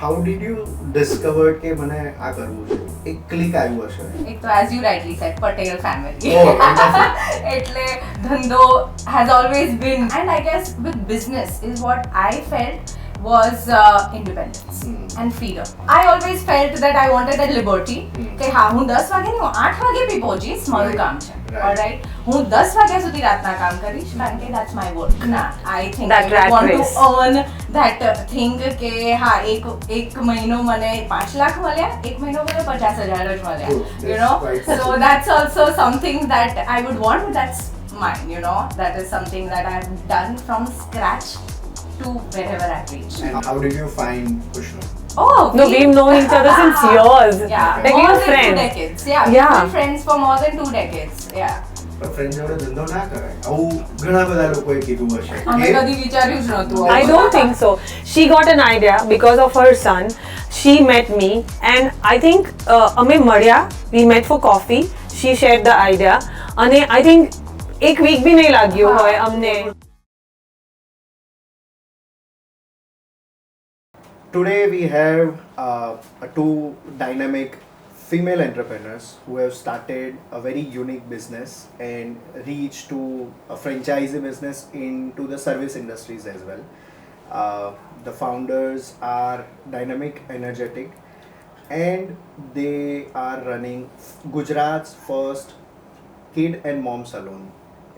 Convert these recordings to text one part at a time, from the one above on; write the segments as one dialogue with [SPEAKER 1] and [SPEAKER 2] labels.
[SPEAKER 1] How did you discover કે મને આ કરવું છે? એક ક્લિક આવ્યું હશે.
[SPEAKER 2] એક તો as you rightly said, Patel family.
[SPEAKER 1] Oh, wonderful.
[SPEAKER 2] એટલે ધંધો has always been, and I guess with business is what I felt was independence and freedom. I always felt that I wanted that liberty. કે હા હું 10 વાગે નહીં, હું 8 વાગે બી પહોંચીશ, મારું કામ છે. Alright, હું 10 વાગ્યા સુધી રાતના કામ કરીશ કારણ કે that's my work. ના, I think
[SPEAKER 3] That
[SPEAKER 2] I want
[SPEAKER 3] race.
[SPEAKER 2] to earn that thing કે હા એક મહિનો મને 5 લાખ મળ્યા, એક મહિનો મને 50,000 જ મળ્યા. You know, so that's also something that I would want, but that's mine. You know, that is something that I've done from scratch to wherever I've reached.
[SPEAKER 1] And how did you find Gujpreneur?
[SPEAKER 2] Oh,
[SPEAKER 3] No, we've known each other since years.
[SPEAKER 2] Yeah,
[SPEAKER 3] Like we
[SPEAKER 2] more
[SPEAKER 3] were
[SPEAKER 2] than 2
[SPEAKER 3] friends.
[SPEAKER 2] decades. Yeah, we've
[SPEAKER 3] Yeah.
[SPEAKER 2] been friends for more than 2 decades. Yeah.
[SPEAKER 1] પણ friend જોડે ધંધો ના કરાય આવું ઘણા બધા લોકોએ કીધું હશે.
[SPEAKER 2] અમે કદી વિચાર્યું જ નહોતું.
[SPEAKER 3] I don't think so. She got an idea because of her son. She met me, and I think અમે મળ્યા. We met for coffee. She shared the idea, અને I think એક week બી નહીં લાગ્યું હોય અમને.
[SPEAKER 1] Today we have two dynamic female entrepreneurs who have started a very unique business and reached to a franchisee business into the service industries as well. The founders are dynamic, energetic, and they are running Gujarat's first kid and mom salon.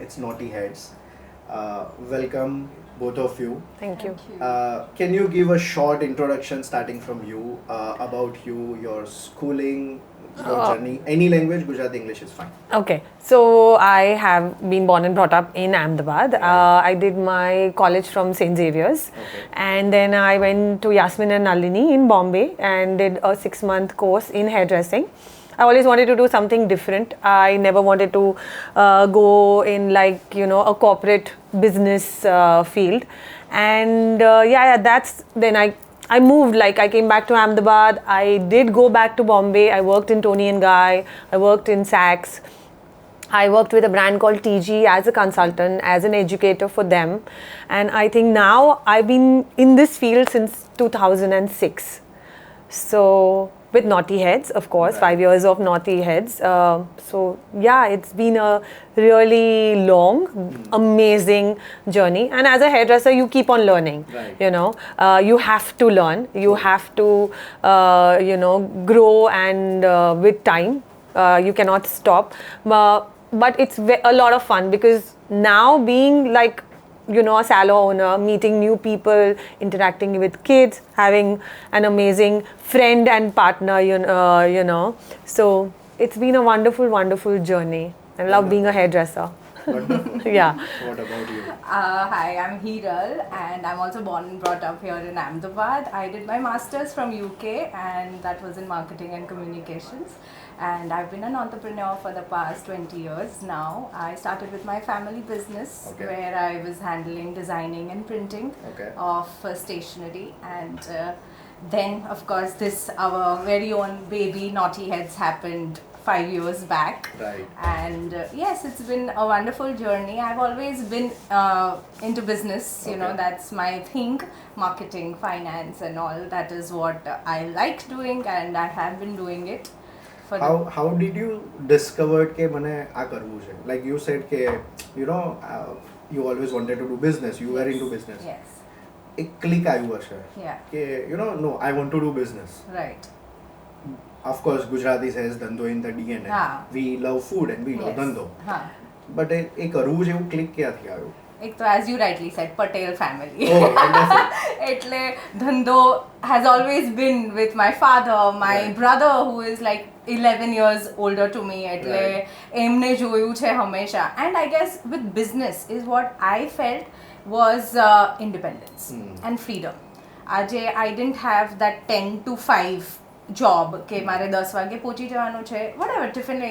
[SPEAKER 1] It's Knotty Heads. Welcome both of you.
[SPEAKER 3] Thank you.
[SPEAKER 1] Can you give a short introduction starting from you about you, your schooling, your journey? Any language, Gujarati, English is fine.
[SPEAKER 3] Okay, so I have been born and brought up in Ahmedabad. I did my college from St. Xavier's, and then I went to Yasmin and Nalini in Bombay and did a 6-month course in hairdressing. I always wanted to do something different. I never wanted to go in like, you know, a corporate business field. And yeah, that's then I moved, like I came back to Ahmedabad. I did go back to Bombay. I worked in Tony & Guy. I worked in Saks. I worked with a brand called TG as a consultant, as an educator for them. And I think now I've been in this field since 2006. So with Knotty Heads, of course, 5 years of Knotty Heads. So yeah, it's been a really long, amazing journey. And as a hairdresser, you keep on learning.
[SPEAKER 1] Right.
[SPEAKER 3] You know, you have to learn. You have to, you know, grow, and with time, you cannot stop. But it's a lot of fun because now being like, you know, a salon owner, meeting new people, interacting with kids, having an amazing friend and partner, you know. So it's been a wonderful, wonderful journey. I love being a hairdresser.
[SPEAKER 1] Wonderful.
[SPEAKER 3] Yeah.
[SPEAKER 1] What about you?
[SPEAKER 2] Hi, I'm Hiral, and I'm also born and brought up here in Ahmedabad. I did my master's from UK, and that was in marketing and communications. And I've been an entrepreneur for the past 20 years now. I started with my family business, where I was handling designing and printing of stationery. And then, of course, this our very own baby Knotty Heads happened 5 years back.
[SPEAKER 1] Right.
[SPEAKER 2] And yes, it's been a wonderful journey. I've always been into business, you know, that's my thing, marketing, finance and all. That is what I like doing, and I have been doing it.
[SPEAKER 1] How did you discover કે મને આ કરવું છે? Like you said કે, you know, you always wanted to do business. You were into business.
[SPEAKER 2] Yes.
[SPEAKER 1] એક click આવ્યું હશે.
[SPEAKER 2] Yeah.
[SPEAKER 1] કે, you know, no, I want to do business.
[SPEAKER 2] Right.
[SPEAKER 1] Of course, Gujarati says ધંધો in the DNA. We love food and we love ધંધો. But એ કરવું છે એવું click ક્યાંથી આવ્યું?
[SPEAKER 2] એક તો as you rightly said, Patel family.
[SPEAKER 1] Oh, wonderful.
[SPEAKER 2] એટલે ધંધો has always been with my father, my brother who is like 11 years older to me. એટલે એમને જોયું છે હંમેશા. And I guess with business is what I felt was independence and freedom. આજે I didn't have that 10 to 5 job કે મારે 10 વાગે પહોંચી જવાનું છે, whatever, different.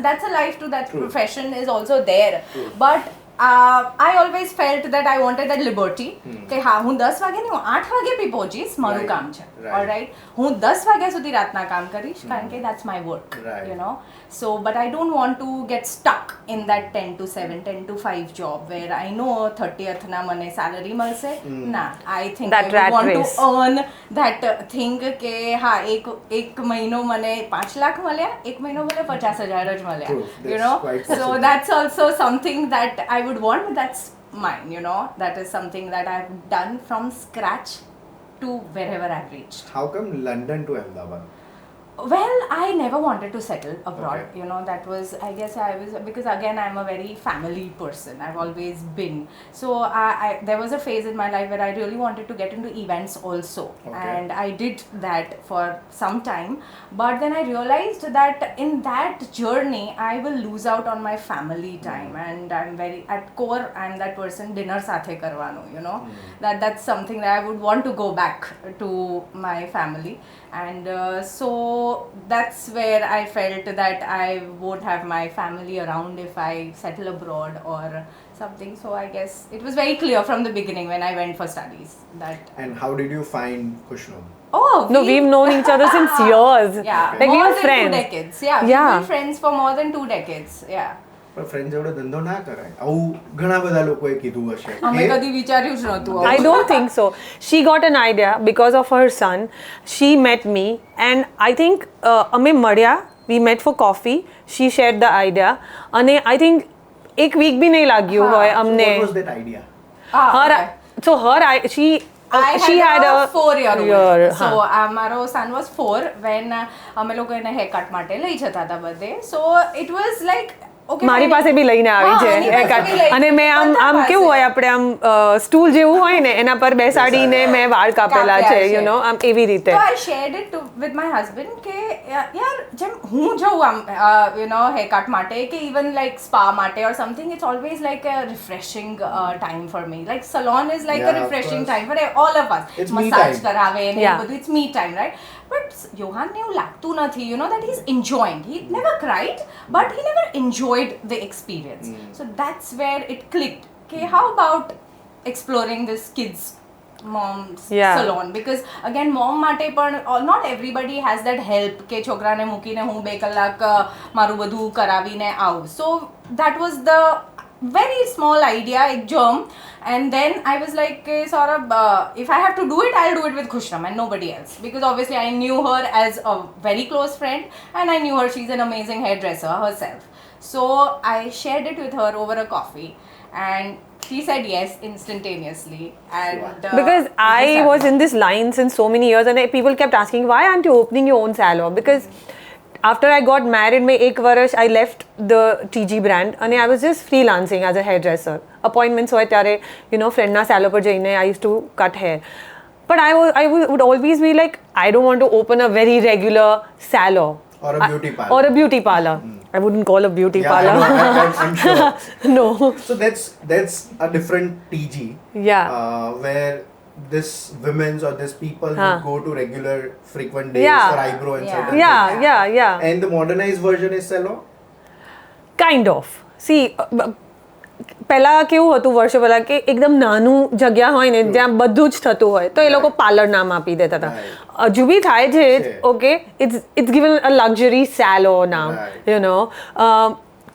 [SPEAKER 2] That's a life to that profession is also there. But I always felt that I wanted that liberty. કે હા હું 10 વાગે નહીં હું 8 વાગે બી પહોંચીશ મારું કામ છે. Alright, હું 10 વાગ્યા સુધી રાતના કામ કરીશ કારણ કે that's my work. You know, so but I don't want to get stuck in that 10 to 7, 10 to 5 job where I know 30th ના મને salary મળશે. ના, I think
[SPEAKER 3] That
[SPEAKER 2] I
[SPEAKER 3] rat
[SPEAKER 2] want
[SPEAKER 3] race.
[SPEAKER 2] to earn that thing કે હા એક મહિનો મને 5 લાખ મળ્યા, એક મહિનો મને 50,000 જ મળ્યા.
[SPEAKER 1] True.
[SPEAKER 2] You know,
[SPEAKER 1] That's quite
[SPEAKER 2] so
[SPEAKER 1] possible.
[SPEAKER 2] that's also something that I would want, but that's mine, you know. That is something that I've done from scratch to wherever I've reached.
[SPEAKER 1] How come London to Ahmedabad?
[SPEAKER 2] Well, I never wanted to settle abroad.
[SPEAKER 1] Okay.
[SPEAKER 2] You know, that was, I guess I was, because again, I'm a very family person. I've always been. So there was a phase in my life where I really wanted to get into events also.
[SPEAKER 1] Okay.
[SPEAKER 2] And I did that for some time. But then I realized that in that journey, I will lose out on my family time. And I'm very, at core, I'm that person, dinner sathe karvano, you know. That's something that I would want to go back to my family. And so that's where I felt that I won't have my family around if I settle abroad or something. So I guess it was very clear from the beginning when I went for studies that.
[SPEAKER 1] And how did you find Kushnum?
[SPEAKER 2] Oh,
[SPEAKER 3] No, we've known each other since years.
[SPEAKER 2] Yeah,
[SPEAKER 3] Like we
[SPEAKER 2] more
[SPEAKER 3] were
[SPEAKER 2] than
[SPEAKER 3] friends.
[SPEAKER 2] 2 decades. Yeah, we've
[SPEAKER 3] Yeah.
[SPEAKER 2] been friends for more than 2 decades. Yeah.
[SPEAKER 1] પણ friend જોડે ધંધો ના કરાય આવું ઘણા બધા લોકોએ કીધું હશે
[SPEAKER 2] અમે
[SPEAKER 1] કે
[SPEAKER 2] કદી વિચાર્યું જ નહોતું આવું.
[SPEAKER 3] I don't think so. She got an idea because of her son. She met me, and I think અમે મળ્યા. We met for coffee. She shared the idea, અને I think એક week બી નહીં લાગ્યું હોય અમને.
[SPEAKER 1] what was that idea?
[SPEAKER 3] Her,
[SPEAKER 2] Okay.
[SPEAKER 3] so her, she
[SPEAKER 2] I had a 4-year-old.
[SPEAKER 3] year,
[SPEAKER 2] So
[SPEAKER 3] huh.
[SPEAKER 2] મારો son was 4 when અમે લોકો એને hair cut માટે લઈ જતા હતા બધે. So it was like okay,
[SPEAKER 3] મારી
[SPEAKER 2] fine.
[SPEAKER 3] પાસે બી લઈને આવી
[SPEAKER 2] હા,
[SPEAKER 3] છે
[SPEAKER 2] એની પાસે બી લઈ-
[SPEAKER 3] અને મેં આમ
[SPEAKER 2] બધા
[SPEAKER 3] આમ
[SPEAKER 2] પાસે.
[SPEAKER 3] કેવું હોય આપણે આમ સ્ટૂલ જેવું હોય ને એના પર બેસાડીને મેં વાળ કાપેલા છે
[SPEAKER 2] કાપ્યા
[SPEAKER 3] યુ
[SPEAKER 2] છે.
[SPEAKER 3] નો આમ એવી રીતે
[SPEAKER 2] So I shared it with my husband કે યાર જેમ હું જઉં આમ you know hair cut માટે કે even like spa માટે or something, it's always like a refreshing time for me. Like salon is like
[SPEAKER 1] Yeah,
[SPEAKER 2] a
[SPEAKER 1] of
[SPEAKER 2] refreshing
[SPEAKER 1] course.
[SPEAKER 2] time for all of us.
[SPEAKER 1] It's me
[SPEAKER 2] Massage
[SPEAKER 1] time.
[SPEAKER 2] કરાવે ને
[SPEAKER 3] Yeah.
[SPEAKER 2] એ બધું, it's me time, right? But Johan ને એવું લાગતું નથી, you know, that he's enjoying. He never cried, but he never enjoyed the experience. So that's where it clicked. Okay, how about exploring this kids mom's
[SPEAKER 3] Yeah.
[SPEAKER 2] salon, because again mom માટે પણ not everybody has that help કે છોકરાને મૂકીને હું 2 કલાક મારું બધું કરાવીને આવું. So that was the very small idea, એક germ, and then I was like Saurabh, if I have to do it, I'll do it with Kushnam and nobody else, because obviously I knew her as a very close friend and I knew her, she's an amazing hairdresser herself. So I shared it with her over a coffee and she said yes instantaneously. And
[SPEAKER 3] because I was in this line since so many years and people kept asking why aren't you opening your own salon, because after I got married મેં 1 વર્ષ I left the TG brand and I was just freelancing as a hairdresser. Appointments હોય ત્યારે you know friendના salon પર જઈને I used to cut hair. But I would always be like I don't want to open a very regular salon
[SPEAKER 1] Or a beauty parlour.
[SPEAKER 3] or a beauty parlor. I wouldn't call a beauty
[SPEAKER 1] Yeah,
[SPEAKER 3] parlor.
[SPEAKER 1] I'm sure.
[SPEAKER 3] No.
[SPEAKER 1] So that's a different TG.
[SPEAKER 3] Yeah.
[SPEAKER 1] Where this women's or this people
[SPEAKER 3] Huh.
[SPEAKER 1] would go to regular frequent days
[SPEAKER 3] Yeah.
[SPEAKER 1] for eyebrow and
[SPEAKER 2] Yeah.
[SPEAKER 1] certain
[SPEAKER 3] Yeah,
[SPEAKER 1] things.
[SPEAKER 3] yeah.
[SPEAKER 1] And the modernized version is Salon.
[SPEAKER 3] Kind of. See, પહેલા કેવું હતું વર્ષો પહેલા કે એકદમ નાનું જગ્યા હોય ને જ્યાં બધું જ થતું હોય તો એ લોકો પાર્લર નામ આપી દેતા હતા. હજુ બી થાય છે okay it's given a luxury Cello નામ યુ નો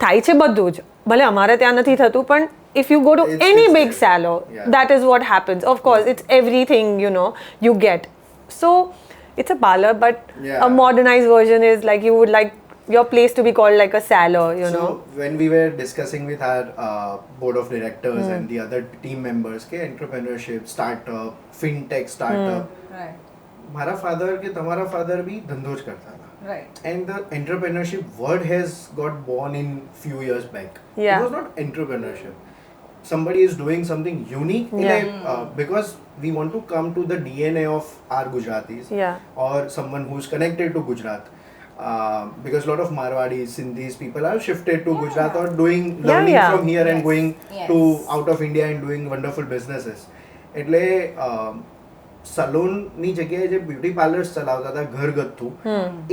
[SPEAKER 3] થાય છે બધું જ ભલે અમારે ત્યાં નથી થતું પણ if you go to any big salon, that is what happens. Of course, it's everything, you know, you get. So, it's a parlor, but a modernized version is like you would like your place to be called like a salon, you know.
[SPEAKER 1] So, when we were discussing with our board of directors and the other team members, ke entrepreneurship, startup, fintech startup,
[SPEAKER 2] right.
[SPEAKER 1] મારા father કે તમારા father બી ધંધો જ કરતા હતા.
[SPEAKER 2] Right.
[SPEAKER 1] And the entrepreneurship word has got born in few years back.
[SPEAKER 3] Yeah.
[SPEAKER 1] It was not entrepreneurship. Somebody is doing something unique because we want to come to the DNA of our Gujaratis or someone who's connected to Gujarat. Because a lot of Marwadis, Sindhis, people are shifted to Gujarat or learning from here and going to out of India and doing wonderful businesses. એટલે salon ની જગ્યાએ જે beauty parlours ચલાવતા હતા ઘરગથ્થુ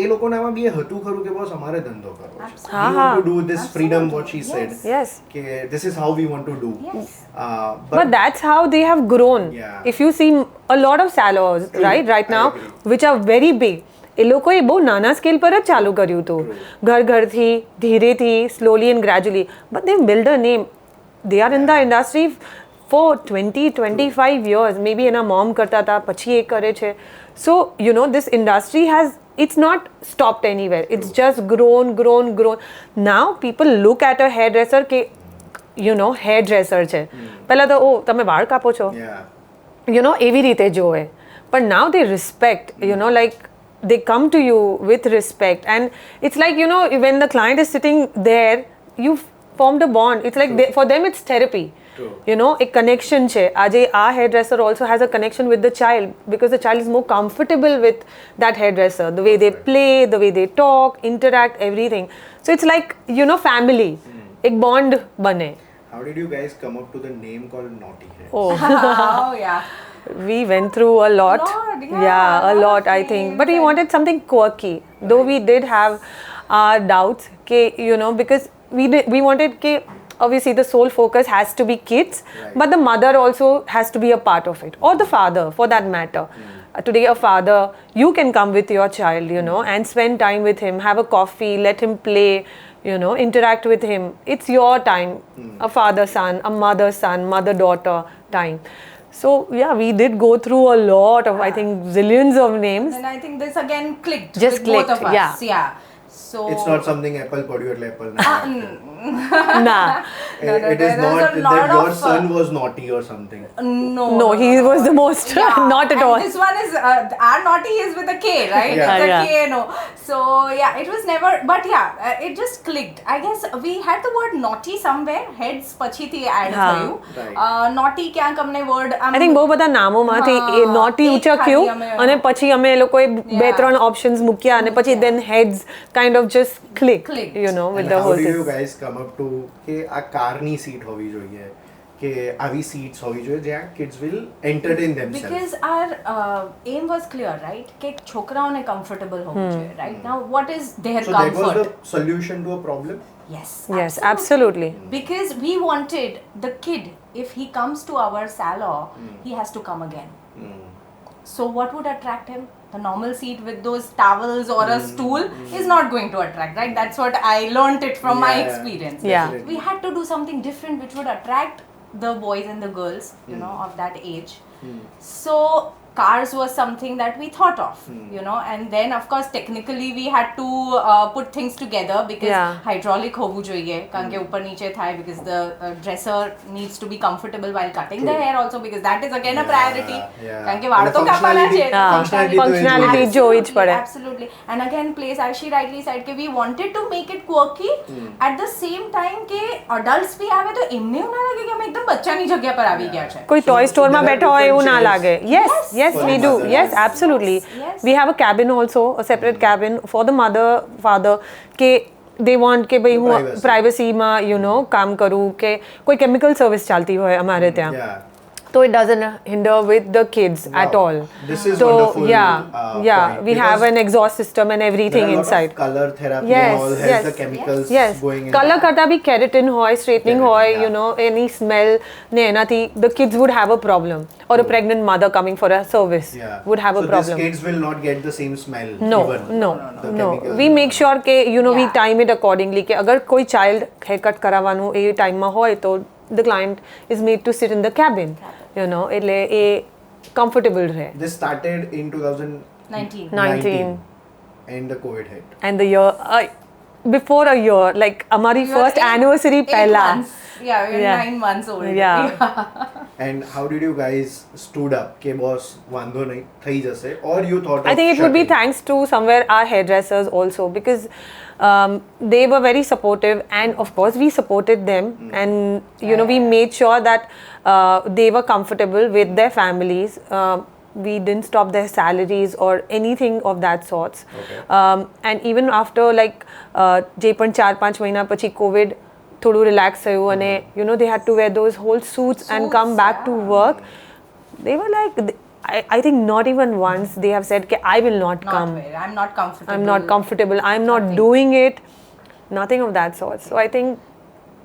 [SPEAKER 1] એ લોકોને આમાં બી હતું ખરું કે બોસ અમારે ધંધો કરવો છે.
[SPEAKER 3] હા,
[SPEAKER 1] We want
[SPEAKER 3] હા.
[SPEAKER 1] to do this freedom what she said.
[SPEAKER 3] Yes.
[SPEAKER 1] કે this is how we want to do.
[SPEAKER 2] Yes.
[SPEAKER 3] But that's how they have grown.
[SPEAKER 1] Yeah.
[SPEAKER 3] If you see a lot of salons,
[SPEAKER 1] True.
[SPEAKER 3] right
[SPEAKER 1] I
[SPEAKER 3] now,
[SPEAKER 1] agree.
[SPEAKER 3] which are very big, એ લોકોએ બહુ નાના scale પર જ ચાલુ કર્યું હતું, ઘરથી ધીરેથી, slowly and gradually, but they build a name. They are in the industry for 20-25 years. Maybe એના મોમ કરતા હતા, પછી એ કરે છે. So, you know, this industry has, it's not stopped anywhere. It's just grown. Now people look at a hairdresser કે, you know, hairdresser છે. પહેલા તો, ઓ, તમે વાળ કાપો છો?
[SPEAKER 1] Yeah.
[SPEAKER 3] You know, એવી રીતે જોવે. But now they respect, you know, like, they come to you with respect. And it's like, you know, when the client is sitting there, you've formed a bond. It's like, for them, it's therapy.
[SPEAKER 1] True.
[SPEAKER 3] You know, a connection છે. આજે આ hairdresser also has a connection with the child because the child is more comfortable with that hairdresser. The way they play, the way they talk, interact, everything. So it's like, you know, family. एक bond बने.
[SPEAKER 1] How did you guys come up to the name called Knotty Hair?
[SPEAKER 3] Oh.
[SPEAKER 2] Oh, yeah.
[SPEAKER 3] We went through a lot.
[SPEAKER 2] Yeah,
[SPEAKER 3] a
[SPEAKER 2] lot
[SPEAKER 3] lot,
[SPEAKER 2] of
[SPEAKER 3] I think.
[SPEAKER 2] names
[SPEAKER 3] But we
[SPEAKER 2] and-
[SPEAKER 3] wanted something quirky. Though we did have our doubts, you know, because we wanted, obviously the sole focus has to be kids,
[SPEAKER 1] Right.
[SPEAKER 3] but the mother also has to be a part of it, or the father, for that matter. Today, a father, you can come with your child, you know, and spend time with him, have a coffee, let him play, you know, interact with him. It's your time, a father-son, a mother-son, mother-daughter time. So, yeah, we did go through a lot of, I think, zillions of names.
[SPEAKER 2] And I think this again clicked
[SPEAKER 3] Just
[SPEAKER 2] with both
[SPEAKER 3] clicked,
[SPEAKER 2] of us. Yeah. So
[SPEAKER 1] It's not something Apple પડ્યું એટલે Apple ના.
[SPEAKER 3] Nah.
[SPEAKER 1] It is
[SPEAKER 2] there's
[SPEAKER 1] not
[SPEAKER 2] a lot
[SPEAKER 1] that your
[SPEAKER 2] of,
[SPEAKER 1] son was naughty or something.
[SPEAKER 3] No, he was the most, not at
[SPEAKER 2] and
[SPEAKER 3] all.
[SPEAKER 2] This one is our Knotty is with a K, right?
[SPEAKER 1] Yeah.
[SPEAKER 2] It's a
[SPEAKER 3] Yeah.
[SPEAKER 2] K, no. So yeah, it was never. But yeah, it just clicked. I guess we had the word naughty somewhere. Heads પછીથી add
[SPEAKER 3] હા.
[SPEAKER 2] થયું.
[SPEAKER 1] Right.
[SPEAKER 2] Naughty ક્યાંક અમને word.
[SPEAKER 3] I think બહુ બધા નામોમાંથી એ naughty
[SPEAKER 2] એક
[SPEAKER 3] ઉચક્યું
[SPEAKER 2] ખાલી અમે-
[SPEAKER 3] અને પછી અમે એ લોકોએ બે
[SPEAKER 2] Yeah.
[SPEAKER 3] ત્રણ ઓપ્શન્સ મૂક્યા અને પછી then heads kind of just clicked,
[SPEAKER 2] Clicked.
[SPEAKER 3] you know, with
[SPEAKER 1] And
[SPEAKER 3] the
[SPEAKER 1] how
[SPEAKER 3] whole
[SPEAKER 1] did
[SPEAKER 3] thing.
[SPEAKER 1] you guys come up to કે આ કારની સીટ હોવી જોઈએ કે આવી seats હોવી જોઈએ જ્યાં kids will entertain themselves.
[SPEAKER 2] Because our aim was clear, right? કે છોકરાઓને comfortable હોવું જોઈએ, right? Now what is their
[SPEAKER 1] So that was
[SPEAKER 2] comfort?
[SPEAKER 1] the solution to a problem.
[SPEAKER 2] Yes.
[SPEAKER 3] Yes, absolutely.
[SPEAKER 2] Because we wanted the kid, if he comes to our salon, he has to come again. So what would attract him? The normal seat with those towels or a stool is not going to attract, right? That's what I learned it from my
[SPEAKER 1] Yeah,
[SPEAKER 2] experience.
[SPEAKER 3] Yeah.
[SPEAKER 1] definitely.
[SPEAKER 2] We had to do something different which would attract the boys and the girls, you know, of that age. So cars was something that we thought of, you know, and then of course technically we had to put things together because
[SPEAKER 3] Yeah.
[SPEAKER 2] hydraulic hovu જોઈએ કારણ કે ઉપર નીચે થાય because the dresser needs to be comfortable while cutting the
[SPEAKER 1] True.
[SPEAKER 2] hair also because that is again a
[SPEAKER 1] Yeah,
[SPEAKER 2] priority
[SPEAKER 1] yeah.
[SPEAKER 2] કારણ કે વાળ
[SPEAKER 1] And
[SPEAKER 2] તો કાપવાના છે.
[SPEAKER 3] હા.
[SPEAKER 1] functionality તો એ
[SPEAKER 3] Functionality
[SPEAKER 1] જોઈએ.
[SPEAKER 3] જોઈ જ પડે.
[SPEAKER 2] Absolutely. And again place as she rightly said કે we wanted to make it quirky at the same time કે adults भी આવે તો એમને એવું ના લાગે કે અમે એકદમ બચ્ચાની જગ્યા પર આવી ગયા છે.
[SPEAKER 3] કોઈ
[SPEAKER 1] So
[SPEAKER 3] ટોય સ્ટોરમાં
[SPEAKER 1] there are
[SPEAKER 3] બેઠા હોય એવું ના
[SPEAKER 1] different
[SPEAKER 3] લાગે. Yes,
[SPEAKER 1] For
[SPEAKER 3] we
[SPEAKER 1] the
[SPEAKER 3] do.
[SPEAKER 1] mother.
[SPEAKER 3] Yes,
[SPEAKER 2] Yes,
[SPEAKER 3] absolutely.
[SPEAKER 2] yes.
[SPEAKER 3] We have a cabin also, a separate cabin for the mother, father કે they want કે ભાઈ હું
[SPEAKER 1] Privacy.
[SPEAKER 3] પ્રાઇવસીમાં you know કામ કરું કે કોઈ કેમિકલ સર્વિસ ચાલતી હોય અમારે ત્યાં.
[SPEAKER 1] Yeah.
[SPEAKER 3] So it doesn't hinder with the kids at
[SPEAKER 1] Wow.
[SPEAKER 3] all.
[SPEAKER 1] This is
[SPEAKER 3] so
[SPEAKER 1] wonderful,
[SPEAKER 3] yeah,
[SPEAKER 1] point,
[SPEAKER 3] we have
[SPEAKER 1] because
[SPEAKER 3] an exhaust system and
[SPEAKER 1] There
[SPEAKER 3] everything
[SPEAKER 1] are a lot
[SPEAKER 3] inside.
[SPEAKER 1] of color therapy
[SPEAKER 3] Yes,
[SPEAKER 1] and all has
[SPEAKER 3] yes.
[SPEAKER 1] the chemicals
[SPEAKER 3] Yes,
[SPEAKER 1] going in.
[SPEAKER 3] color karta bhi keratin hoy, straightening
[SPEAKER 1] Keratin,
[SPEAKER 3] hoy,
[SPEAKER 1] yeah.
[SPEAKER 3] you know, any smell ne enathi the kids would have a problem, or a pregnant mother coming for a service
[SPEAKER 1] Yeah.
[SPEAKER 3] would have
[SPEAKER 1] so
[SPEAKER 3] a problem.
[SPEAKER 1] these kids will not get the same smell.
[SPEAKER 3] No,
[SPEAKER 1] even.
[SPEAKER 3] no,
[SPEAKER 1] The
[SPEAKER 3] no.
[SPEAKER 1] chemicals
[SPEAKER 3] We
[SPEAKER 1] will
[SPEAKER 3] make
[SPEAKER 1] not.
[SPEAKER 3] sure કે you know we
[SPEAKER 2] Yeah.
[SPEAKER 3] time it accordingly કે અગર કોઈ child haircut કરાવવાનું એ ટાઈમમાં હોય તો the client is made to sit in the cabin, you know, એટલે એ comfortable રહે.
[SPEAKER 1] This started in 2019
[SPEAKER 2] 19.
[SPEAKER 1] and the COVID hit.
[SPEAKER 3] And the year before a year, like અમારી
[SPEAKER 2] We were
[SPEAKER 3] first
[SPEAKER 2] eight-
[SPEAKER 3] anniversary
[SPEAKER 2] 8
[SPEAKER 3] પહેલા.
[SPEAKER 2] months. Yeah, we were
[SPEAKER 3] Yeah.
[SPEAKER 2] 9 months old.
[SPEAKER 3] Yeah.
[SPEAKER 1] And how did you guys stood up? કે boss વાંધો નહીં થઈ જશે, or you thought
[SPEAKER 3] I
[SPEAKER 1] of
[SPEAKER 3] think it would be
[SPEAKER 1] shutting?
[SPEAKER 3] thanks to somewhere our hairdressers also because they were very supportive and of course we supported them and you know we made sure that they were comfortable with their families. We didn't stop their salaries or anything of that sorts.
[SPEAKER 1] Okay.
[SPEAKER 3] And even after like જે પણ 4-5 મહિના પછી COVID થોડું relax થયું અને you know they had to wear those whole suits and
[SPEAKER 2] Suits,
[SPEAKER 3] come back to
[SPEAKER 2] yeah.
[SPEAKER 3] work. They were like I think not even once they have said, I will not
[SPEAKER 2] Not
[SPEAKER 3] come.
[SPEAKER 2] wear. I'm not comfortable.
[SPEAKER 3] I'm not comfortable. I'm not
[SPEAKER 2] Nothing.
[SPEAKER 3] doing it. Nothing of that sort. So I think,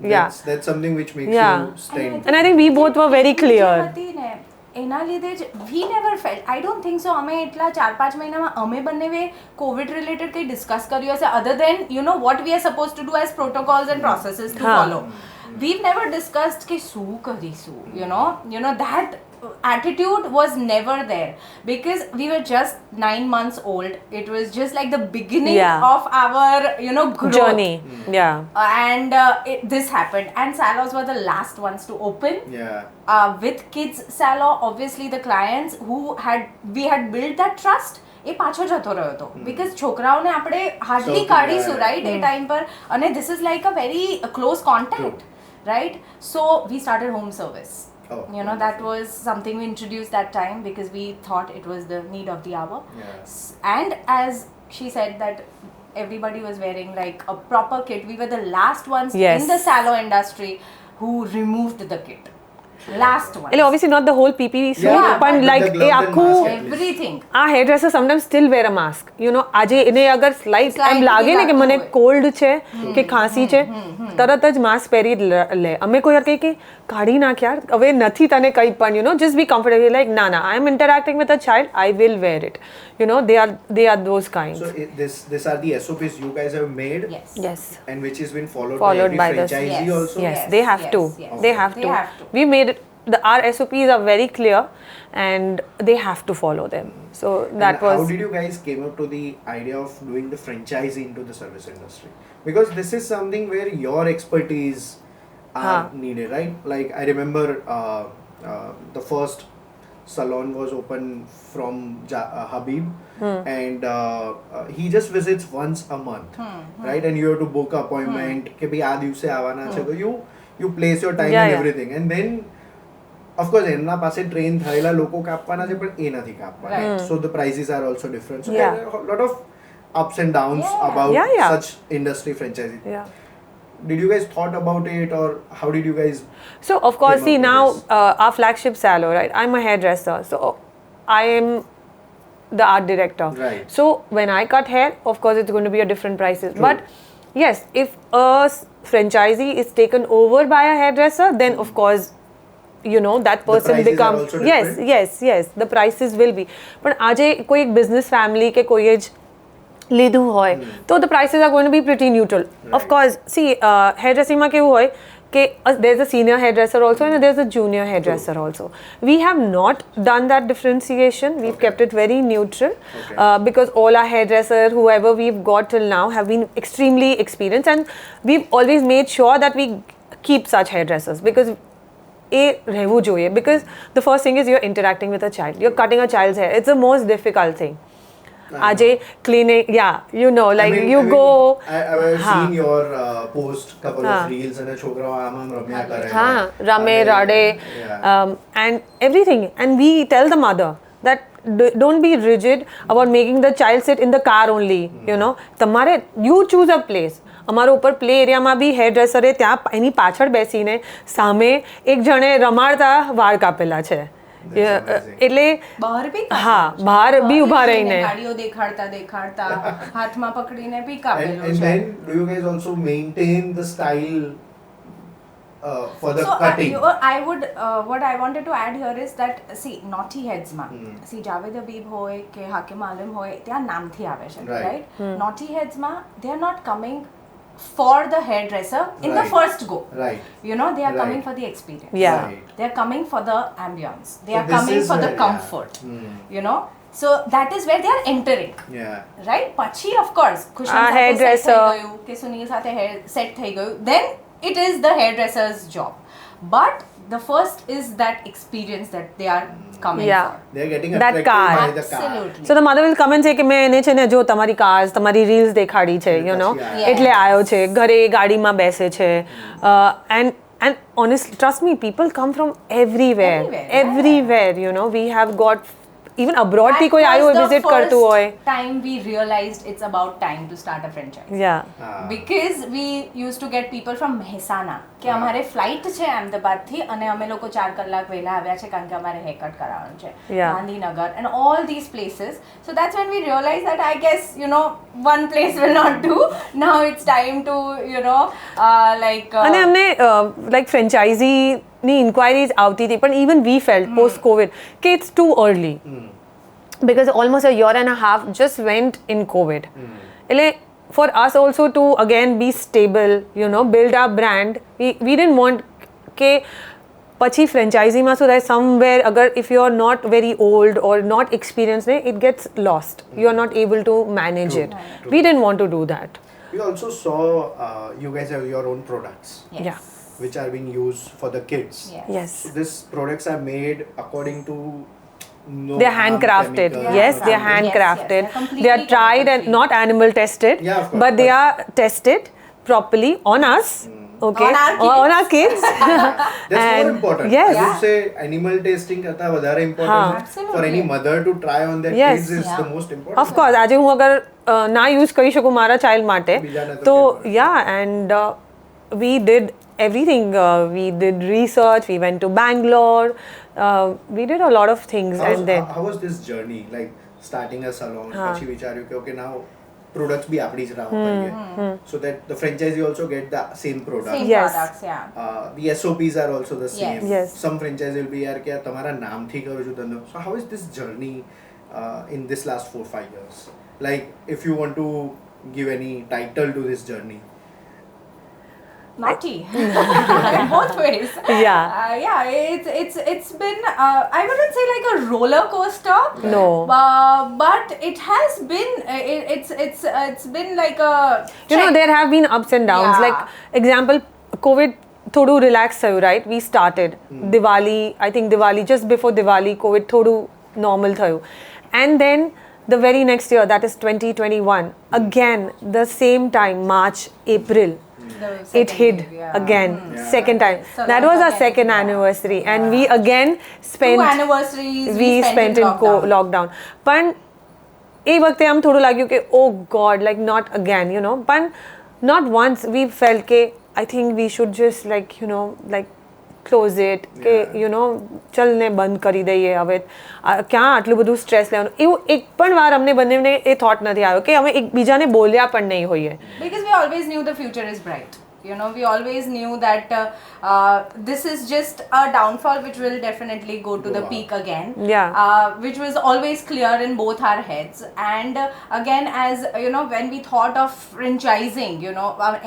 [SPEAKER 3] yeah.
[SPEAKER 1] That's something which makes
[SPEAKER 3] Yeah.
[SPEAKER 1] you stand.
[SPEAKER 3] And I think we both were very clear.
[SPEAKER 2] એના લીધે જ we never felt I don't think so અમે એટલા 4-5 મહિનામાં અમે બંનેવે Covid related કંઈ discuss કર્યું હશે other than you know what we are suppose to do as protocols and processes to follow we've never discussed કે શું કરીશું you know that attitude was never there because we were just 9 months old. It was just like the beginning of our growth
[SPEAKER 3] journey.
[SPEAKER 2] And this happened and Salons were the last ones to open. With kids Salon, obviously the clients who we had built that trust એ પાછો જતો રહ્યો હતો because છોકરાઓને આપણે hardly કાઢીશું right એ time પર અને this is like a very close contact. Right? So we started home service. That was something we introduced that time because we thought it was the need of the hour. And as she said that everybody was wearing like a proper kit. We were the last ones in the salon industry who removed the kit. Last one.
[SPEAKER 3] Obviously not the whole PPE suit, but like
[SPEAKER 2] everything.
[SPEAKER 3] Our hairdresser sometimes still wear a mask. આજે એને અગર slight એમ લાગે ને કે મને cold છે કે ખાંસી છે તરત જ માસ્ક પહેરી લે અમે કોઈ યાર કહી કે કાઢી નાખ યાર હવે નથી તને કંઈ પણ just be comfortable like ના I am interacting with a child, I will wear it. They are those kinds.
[SPEAKER 1] So this are the SOPs you guys have made.
[SPEAKER 3] Yes.
[SPEAKER 1] And which has been followed
[SPEAKER 3] by
[SPEAKER 1] every franchisee also.
[SPEAKER 3] Yes, they have to. They have to. We made it. Our SOPs are very clear and they have to follow them. So that
[SPEAKER 1] and
[SPEAKER 3] was.
[SPEAKER 1] How did you guys came up to the idea of doing the franchising into the service industry? Because this is something where your expertise are needed, right? Like I remember the first salon was open from Habib and he just visits once a month, right? And you have to book appointment કે ભઈ આ દિવસે આવવાના છે તો you place your time and everything and then of course એમના પાસે train થયેલા લોકો કાપવાના છે પણ એ નથી કાપવાના so the prices are also different so there are a lot of ups and downs about such industry franchising. Did you guys thought about it or how did you guys
[SPEAKER 3] so of course see now our flagship salon, right? I'm a hairdresser so I am the art director,
[SPEAKER 1] right?
[SPEAKER 3] So when I cut hair of course it's going to be a different prices. True. But yes, if a franchisee is taken over by a hairdresser then of course that person becomes yes the prices will be but આજે કોઈ એક business family કે કોઈ જ લીધું હોય તો the prices are going to be pretty neutral. Of course see hairdressing માં કેવું હોય કે there's a senior hairdresser also and there's a junior hairdresser also. We have not done that differentiation. We've kept it very neutral because all our hairdressers whoever we've got till now have been extremely experienced and we've always made sure that we keep such hairdressers because રહેવું જોઈએ because the first thing is you're interacting with a child, you're cutting a child's hair, it's the most difficult thing. આજે cleaning like you go
[SPEAKER 1] I've seen your post couple of reels and છોકરાઓ આમ રમ્યા કરે
[SPEAKER 3] રમે રડે and everything and we tell the mother that don't be rigid about making the child sit in the car only. તમારે you choose a place. અમારો ઉપર play એરિયામાં બી હેર ડ્રેસરે ત્યાં એની પાછળ બેસીને સામે એક જણે રમાડતા વાળ કાપેલા છે એટલે બહાર બી ઊભા રહીને
[SPEAKER 2] ગાડીઓ દેખાડતા હાથમાં પકડીને બી કાપેલું છે.
[SPEAKER 1] And then do you guys also maintain the style for the cutting?
[SPEAKER 2] I would what I wanted to add here is that see Knotty heads માં see Javed Habib hoy કે Hakim Alim hoy ત્યાં નામથી આવે છે right? Knotty heads માં they are not coming for the hairdresser in the first go.
[SPEAKER 1] Right.
[SPEAKER 2] They are coming for the experience. They are coming for the ambience. They are coming for the comfort. So that is where they are entering. Right? Pachi of course.
[SPEAKER 3] Hairdresser.
[SPEAKER 2] કે સુનિલ સાથે hair set થઈ ગયું. Then it is the hairdresser's job. But the first is that experience that they are coming for.
[SPEAKER 1] They are getting
[SPEAKER 3] that
[SPEAKER 1] attracted
[SPEAKER 3] car.
[SPEAKER 1] by the car.
[SPEAKER 2] Absolutely.
[SPEAKER 3] So the mother will come and say કે મેં એને છે ને જો તમારી cars તમારી reels દેખાડી છે એટલે આવ્યો છે ઘરે ગાડીમાં બેસે છે and honestly trust me people come from everywhere. We have got even abroad થી
[SPEAKER 2] That
[SPEAKER 3] કોઈ આવ્યું
[SPEAKER 2] was
[SPEAKER 3] હોય
[SPEAKER 2] the
[SPEAKER 3] વિઝિટ કરતું હોય.
[SPEAKER 2] first time we realized it's about time to start a franchise.
[SPEAKER 3] Yeah.
[SPEAKER 2] Because we used to get people from Mehsana કે અમારે flight છે અમદાવાદથી અને અમે લોકો 4 કલાક વહેલા આવ્યા છે કારણ કે અમારે હેર કટ કરાવવાનું છે
[SPEAKER 3] Yeah.
[SPEAKER 2] Gandhinagar and all these places. So that's when we realized that I guess one place will not do. Now it's time to
[SPEAKER 3] અને અમને લાઈક ફ્રેન્ચાઇઝી ની ઇન્ક્વાયરીઝ આવતી હતી પણ even we felt post covid કે it's too early because almost a year and a half just went in COVID. એટલે for us also to again be stable, build our brand, we didn't want કે પછી ફ્રેન્ચાઇઝીમાં શું થાય somewhere અગર if you are not very old or not experienced it gets lost. You are not able to manage it. We didn't want to do that.
[SPEAKER 1] We also saw you guys have your own products.
[SPEAKER 2] Yes.
[SPEAKER 3] Yeah.
[SPEAKER 1] Which are being used for the kids.
[SPEAKER 3] Yes.
[SPEAKER 1] So these products are made according to no
[SPEAKER 3] They're
[SPEAKER 1] harm
[SPEAKER 3] handcrafted.
[SPEAKER 1] chemicals,
[SPEAKER 3] Yes,
[SPEAKER 1] nothing.
[SPEAKER 3] they're handcrafted.
[SPEAKER 2] Yes, they're completely
[SPEAKER 3] They are tried and
[SPEAKER 2] chemical-free.
[SPEAKER 3] not animal tested,
[SPEAKER 1] Yeah, of course,
[SPEAKER 3] but they
[SPEAKER 1] but-
[SPEAKER 3] are tested properly on us. Okay,
[SPEAKER 2] On our kids.
[SPEAKER 3] on our kids.
[SPEAKER 1] That's
[SPEAKER 3] And
[SPEAKER 1] more important.
[SPEAKER 3] yes.
[SPEAKER 1] I would say animal testing करता વધારે important
[SPEAKER 3] हाँ.
[SPEAKER 1] है. For
[SPEAKER 2] Absolutely.
[SPEAKER 1] any mother to try on their
[SPEAKER 3] Yes.
[SPEAKER 1] kids is
[SPEAKER 2] Yeah.
[SPEAKER 1] the most important.
[SPEAKER 3] Of course, આજે હું અગર ના use કરી શકું મારા ચાઇલ્ડ માટે
[SPEAKER 1] બીજાને તો
[SPEAKER 3] તો
[SPEAKER 1] કેમ?
[SPEAKER 3] yeah, and we did everything. We did research. We went to Bangalore. We did a lot of things, and then
[SPEAKER 1] How was this journey? Like starting a salon,
[SPEAKER 3] हाँ.
[SPEAKER 1] પછી વિચાર્યું કે okay now products બી આપણી જ રાહ કરીએ. So that the franchisee also get the same product.
[SPEAKER 2] Same
[SPEAKER 3] Yes.
[SPEAKER 2] products, yeah.
[SPEAKER 1] The SOPs are also the same.
[SPEAKER 3] Yes.
[SPEAKER 1] Some franchise will be यार क्या તમારા નામથી કરું છું ધંધો. So how is this journey in this last 4-5 years? Like if you want to give any title to this journey.
[SPEAKER 2] Knotty in both ways.
[SPEAKER 3] Yeah.
[SPEAKER 2] It's been I wouldn't say like a roller coaster.
[SPEAKER 3] No.
[SPEAKER 2] But it has been it's been like a
[SPEAKER 3] there have been ups and downs.
[SPEAKER 2] Yeah.
[SPEAKER 3] Like example, COVID થોડું relax થયું, right? We started Diwali, I think Diwali, just before Diwali, COVID થોડું normal થયું. And then the very next year, that is 2021, again, the same time, March, April,
[SPEAKER 2] the
[SPEAKER 3] it
[SPEAKER 2] second
[SPEAKER 3] hit
[SPEAKER 2] wave, yeah.
[SPEAKER 3] again,
[SPEAKER 1] Yeah.
[SPEAKER 3] second time.
[SPEAKER 2] Salon
[SPEAKER 3] That was our
[SPEAKER 2] again,
[SPEAKER 3] second
[SPEAKER 2] yeah.
[SPEAKER 3] anniversary, and we again spent
[SPEAKER 2] 2 anniversaries
[SPEAKER 3] we spent in
[SPEAKER 2] lockdown.
[SPEAKER 3] lockdown. પણ એ વખતે આમ થોડું લાગ્યું કે oh god, like not again, પણ not once we felt કે I think we should just like close it કે ચલ ને બંધ કરી દઈએ હવે ક્યાં આટલું બધું સ્ટ્રેસ લેવાનું એવું એક પણ વાર અમને બંનેને એ થોટ નથી આવ્યો કે અમે એકબીજાને બોલ્યા પણ નહીં હોઈએ.
[SPEAKER 2] Because we always knew the future is bright. We always knew that this is just a downfall which will definitely go to the peak again.
[SPEAKER 3] Yeah.
[SPEAKER 2] Which was always clear in both our heads. And again, as when we thought of franchising,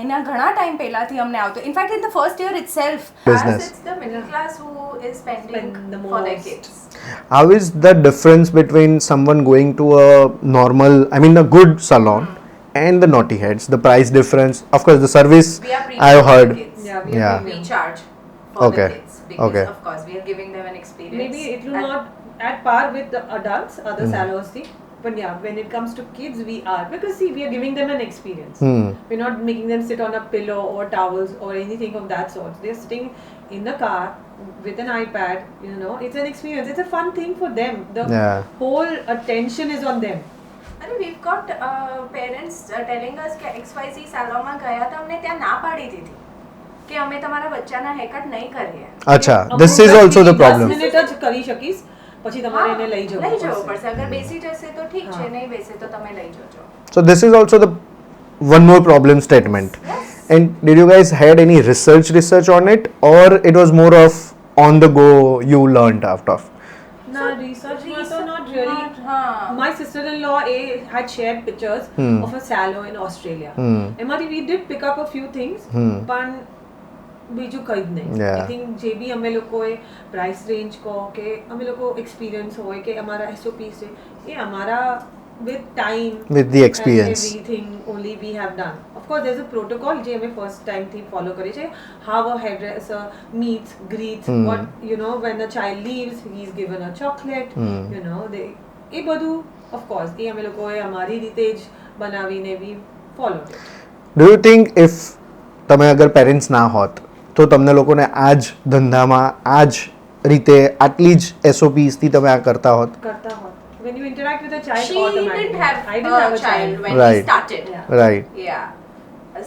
[SPEAKER 2] એના ઘણા time પહેલાથી અમને આવતો. In fact, in the first year itself,
[SPEAKER 1] Business.
[SPEAKER 2] it's the middle class who is spending for their kids.
[SPEAKER 1] How is the difference between someone going to a normal, I mean a good salon and the Knotty heads? The price difference, of course, the service
[SPEAKER 2] We are
[SPEAKER 1] I've heard.
[SPEAKER 2] the kids.
[SPEAKER 1] Yeah.
[SPEAKER 2] We charge for
[SPEAKER 1] Okay.
[SPEAKER 2] the kids because
[SPEAKER 1] Okay.
[SPEAKER 2] of course we are giving them an experience.
[SPEAKER 4] Maybe it will not at par with the adults, other salons, but yeah, when it comes to kids, we are, because see, we are giving them an experience. We're not making them sit on a pillow or towels or anything of that sort. They're sitting in the car with an iPad. It's an experience. It's a fun thing for them. The
[SPEAKER 1] Yeah.
[SPEAKER 4] whole attention is on them.
[SPEAKER 2] અને we've got parents telling us કે XYZ salonમાં ગયા હતા અમને ત્યાં ના પાડી દીધી કે અમે તમારા બચ્ચાના હેરકટ નહીં કરીએ.
[SPEAKER 1] Acha, this is also the
[SPEAKER 4] 10
[SPEAKER 1] problem.
[SPEAKER 4] Minute જ કરી શકીશ, પછી તમારે એને લઈ જવું પડશે.
[SPEAKER 2] પડશે અગર બેસી જશે તો ઠીક છે નહીં બેસે તો તમે લઈ જજો.
[SPEAKER 1] So this is also the one more problem statement.
[SPEAKER 2] Yes.
[SPEAKER 1] And did you guys had any research on it, or it was more of on the go you learned after?
[SPEAKER 4] Nah, research was not really. My sister-in-law had shared pictures of a salon in Australia. એમાંથી we did pick up a few things, પણ બીજું કંઈ જ નહીં.
[SPEAKER 1] Yeah.
[SPEAKER 4] I think જે બી અમે લોકોએ price range કહો કે અમે લોકો એક્સપિરિયન્સ હોય કે અમારા SOPs છે એ અમારા with time
[SPEAKER 1] With the experience.
[SPEAKER 4] and everything only we have done. Of course, there's a protocol જે અમે first time થી follow કરી છે. How a hairdresser meets, greets, what when the child leaves, he's given a chocolate. એ બધું of course એ અમે લોકોએ અમારી રીતે જ બનાવીને we followed it.
[SPEAKER 1] Do you think if તમે અગર પેરેન્ટ્સ ના હોત તો તમને લોકોને આ જ ધંધામાં આ જ રીતે આટલી જ SOPs થી તમે આ કરતા હોત?
[SPEAKER 4] કરતા હોત. when you interact with a child,
[SPEAKER 2] She
[SPEAKER 4] automatically.
[SPEAKER 2] didn't have
[SPEAKER 4] I didn't have
[SPEAKER 2] a child when
[SPEAKER 1] Right.
[SPEAKER 2] we started.
[SPEAKER 4] Yeah.
[SPEAKER 1] Right.
[SPEAKER 2] Yeah.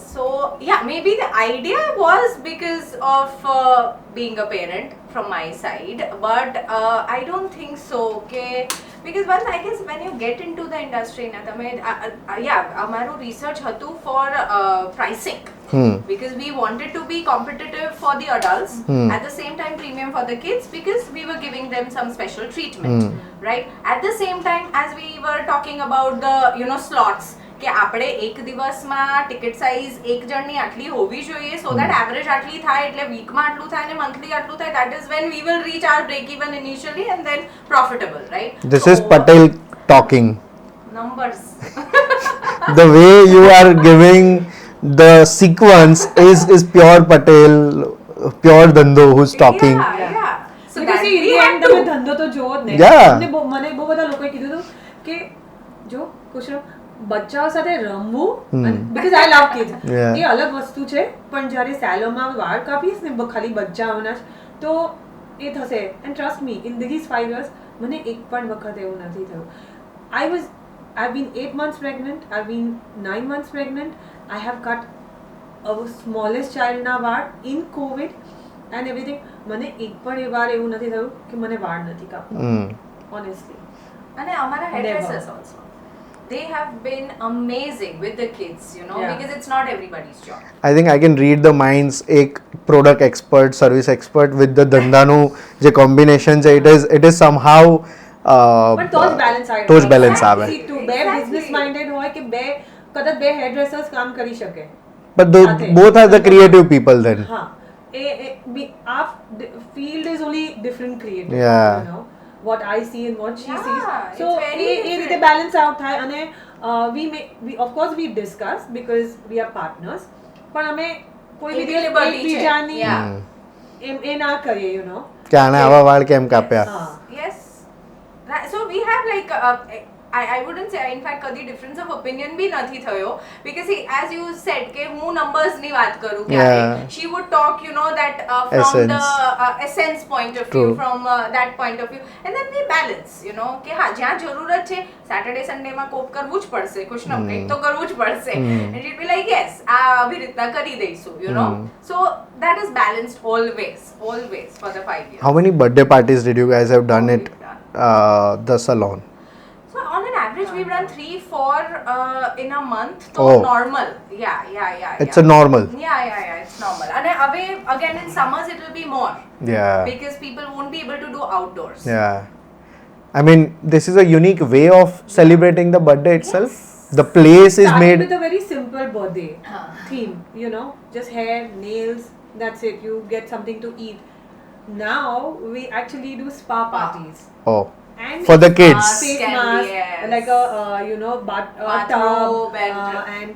[SPEAKER 2] So yeah, maybe the idea was because of being a parent from my side, but I don't think so. Okay, because once I guess when you get into the industry, na tame yeah, અમારું research હતું for pricing. Because we wanted to be competitive for the adults, at the same time premium for the kids, because we were giving them some special treatment, right? At the same time, as we were talking about the slots, કે આપણે એક દિવસમાં ticket size એક જણની આટલી હોવી જોઈએ so that average આટલી થાય એટલે વીકમાં આટલું થાય ને મંથલી આટલું થાય, that is when we will reach our break even initially and then profitable, right?
[SPEAKER 1] This is Patel talking.
[SPEAKER 2] Numbers.
[SPEAKER 1] The way you are giving the sequence is pure Patel, pure Dando who's talking.
[SPEAKER 2] Yeah. So
[SPEAKER 4] Because
[SPEAKER 2] that
[SPEAKER 4] see,
[SPEAKER 2] we
[SPEAKER 4] in the
[SPEAKER 2] had
[SPEAKER 4] end
[SPEAKER 2] to.
[SPEAKER 4] તમે ધંધો તો જોવો જ નહીં.
[SPEAKER 1] Yeah.
[SPEAKER 4] મને બહુ બધા લોકોએ કીધું હતું કે જો કુશળ બચ્ચાઓ સાથે રમવું, because I love kids,
[SPEAKER 1] Yeah.
[SPEAKER 4] એ અલગ વસ્તુ છે, પણ જ્યારે સેલોમાં વાળ કાપીશ ને ખાલી બચ્ચાઓના જ તો એ થશે. And trust me, in these 5 years મને એક પણ વખત એવું નથી થયું. I've been 8 months pregnant, I've been 9 months pregnant, I have cut a smallest child ના વાળ in COVID and everything. મને એક પણ એ વાર એવું નથી થયું કે મને વાળ નથી કાપવા, honestly.
[SPEAKER 2] અને અમારા hairdressers also, they have been amazing with the kids,
[SPEAKER 4] Yeah.
[SPEAKER 2] because it's not everybody's job.
[SPEAKER 1] I think I can read the minds. એક product expert, service expert with the ધંધાનું જે combination છે, it is somehow
[SPEAKER 4] પણ તો જ balance આવે.
[SPEAKER 1] તો જ balance આવે.
[SPEAKER 4] See, to બે business minded હોય કે કદાચ બે hairdressers કામ કરી શકે.
[SPEAKER 1] But both are the creative people then.
[SPEAKER 4] હા, our field is only different creative.
[SPEAKER 1] Yeah.
[SPEAKER 4] What I see and what she sees.
[SPEAKER 2] Yeah,
[SPEAKER 4] So
[SPEAKER 2] it's very
[SPEAKER 4] એ રીતે
[SPEAKER 2] different.
[SPEAKER 4] balance out થાય અને we of course we discuss because we are partners. પણ અમે કોઈ બી દિવસ
[SPEAKER 2] Liberty છે.
[SPEAKER 4] એકબીજાની
[SPEAKER 2] Yeah.
[SPEAKER 4] એ ના કરીએ,
[SPEAKER 1] કે આને આવા વાળ કેમ કાપ્યા?
[SPEAKER 4] હા.
[SPEAKER 2] Yes. So we have like I wouldn't say, in fact કદી difference of opinion બી નથી થયો, because see, as you said કે હું numbers ની વાત કરું ક્યારે,
[SPEAKER 1] Yeah.
[SPEAKER 2] she would talk that from
[SPEAKER 1] Essence.
[SPEAKER 2] the essence point of
[SPEAKER 1] True.
[SPEAKER 2] view, from that point of view, and then we balance, કે હા જ્યાં જરૂરત છે સેટરડે સન્ડે માં કોપ કરવું જ પડશે, કુછ ન કંઈક તો કરવું જ પડશે, and she'd be like yes આ આવી રીતના કરી દઈશું, so that is balanced always for the 5 years.
[SPEAKER 1] How many birthday parties did you guys have done at the salon?
[SPEAKER 2] So on an average, we've done 3-4 in a month. So
[SPEAKER 1] Oh.
[SPEAKER 2] normal. Yeah.
[SPEAKER 1] It's a normal.
[SPEAKER 2] Yeah. It's normal. And away again in summers, it will be more
[SPEAKER 1] Yeah.
[SPEAKER 2] because people won't be able to do outdoors.
[SPEAKER 1] Yeah. I mean, this is a unique way of celebrating the birthday itself. The place is
[SPEAKER 4] Started
[SPEAKER 1] made.
[SPEAKER 4] with a very simple birthday theme, just hair, nails, that's it. You get something to eat. Now we actually do spa parties.
[SPEAKER 1] Oh.
[SPEAKER 4] And
[SPEAKER 1] For the kids.
[SPEAKER 4] face
[SPEAKER 2] Can be,
[SPEAKER 4] mask,
[SPEAKER 2] yes.
[SPEAKER 4] like a
[SPEAKER 2] Bathrobe
[SPEAKER 4] tub,
[SPEAKER 2] and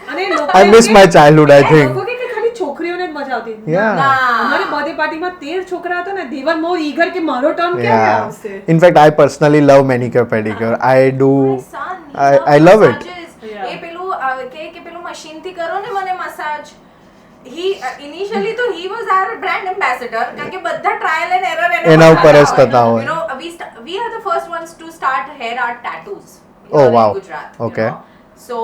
[SPEAKER 4] અને લોકો
[SPEAKER 1] I miss
[SPEAKER 4] કે-
[SPEAKER 1] my childhood, I think.
[SPEAKER 4] લોકો કે ખાલી છોકરીઓને જ મજા આવતી.
[SPEAKER 1] Yeah.
[SPEAKER 4] ના. અમારી બર્થડે પાર્ટીમાં 13 છોકરા હતા ને, they were more eager કે મારો ટર્ન ક્યારે
[SPEAKER 1] Yeah.
[SPEAKER 4] આવશે.
[SPEAKER 1] In fact, I personally love manicure pedicure. I do.
[SPEAKER 2] My son,
[SPEAKER 1] I love it.
[SPEAKER 4] Yeah.
[SPEAKER 2] એ પેલું કે પેલું મશીન થી કરો ને મને મસાજ. He initially તો he was our brand ambassador કારણ કે બધા trial and error
[SPEAKER 1] એના ઉપર જ થતા હોય.
[SPEAKER 2] we are the first ones to start hair art tattoos
[SPEAKER 1] Oh,
[SPEAKER 2] here in
[SPEAKER 1] wow.
[SPEAKER 2] Gujarat,
[SPEAKER 1] Okay.
[SPEAKER 2] So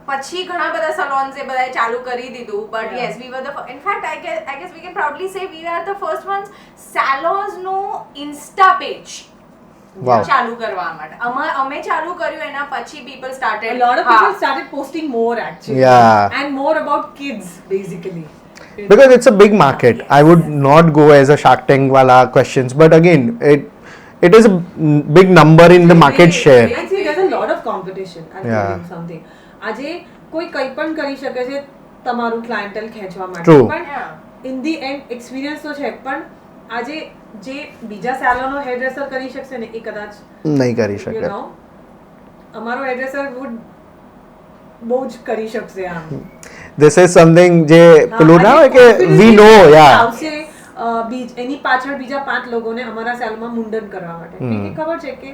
[SPEAKER 2] પછી ઘણા બધા salons એ બધાએ ચાલુ કરી દીધું, but
[SPEAKER 4] Yeah.
[SPEAKER 2] yes, we were the in fact I guess we can proudly say we are the first ones Salons નું Insta page
[SPEAKER 1] Wow.
[SPEAKER 2] ચાલુ કરવા માટે. અમે ચાલુ કર્યું એના પછી people started.
[SPEAKER 4] A lot of people started posting more actually.
[SPEAKER 1] Yeah.
[SPEAKER 4] And more about kids basically.
[SPEAKER 1] Because it's a big market. I would not go as a Shark Tank wala questions, but again, it is a big number in the market share.
[SPEAKER 4] And see, there's a lot of competition. I'll
[SPEAKER 1] Yeah.
[SPEAKER 4] tell you something. આજે કોઈ કંઈ પણ કરી શકે છે તમારું clientele ખેંચવા માટે.
[SPEAKER 1] True.
[SPEAKER 4] પણ in the end experience તો છે, પણ આજે જે બીજા salonનો hairdresser કરી શકશે ને એ કદાચ
[SPEAKER 1] નહીં કરી શકે.
[SPEAKER 4] અમારો hairdresser would બહુ જ કરી શકશે આમ.
[SPEAKER 1] This is something જે પેલું ના હોય કે
[SPEAKER 4] confidence
[SPEAKER 1] we know, yeah.
[SPEAKER 4] આવશે એની પાછળ બીજા 5 લોકોને અમારા સેલમાં મુંડન કરવા માટે. કે ખબર છે કે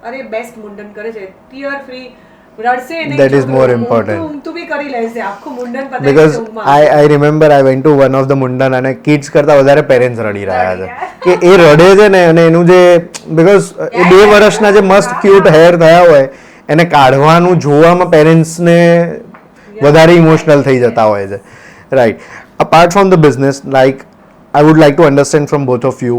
[SPEAKER 4] અરે બેસ્ટ મુંડન કરે છે, ટીયર ફ્રી, રડશે નહીં,
[SPEAKER 1] That is more
[SPEAKER 4] છોકરો
[SPEAKER 1] important.
[SPEAKER 4] ઊંઘતું બી કરી લેશે, આખું મુંડન પતાવી
[SPEAKER 1] Because
[SPEAKER 4] ઊંઘમાં
[SPEAKER 1] I remember I went to one of the mundan અને kids કરતા વધારે પેરેન્ટ્સ રડી રહ્યા છે કે એ રડે છે ને અને એનું જે બીકોઝ એ 2 વર્ષના જે મસ્ત ક્યુટ હેર થયા હોય એને કાઢવાનું જોવામાં પેરેન્ટ્સને વધારે ઇમોશનલ થઈ જતા હોય છે, right. Apart from the business, like I would like to understand from both of you,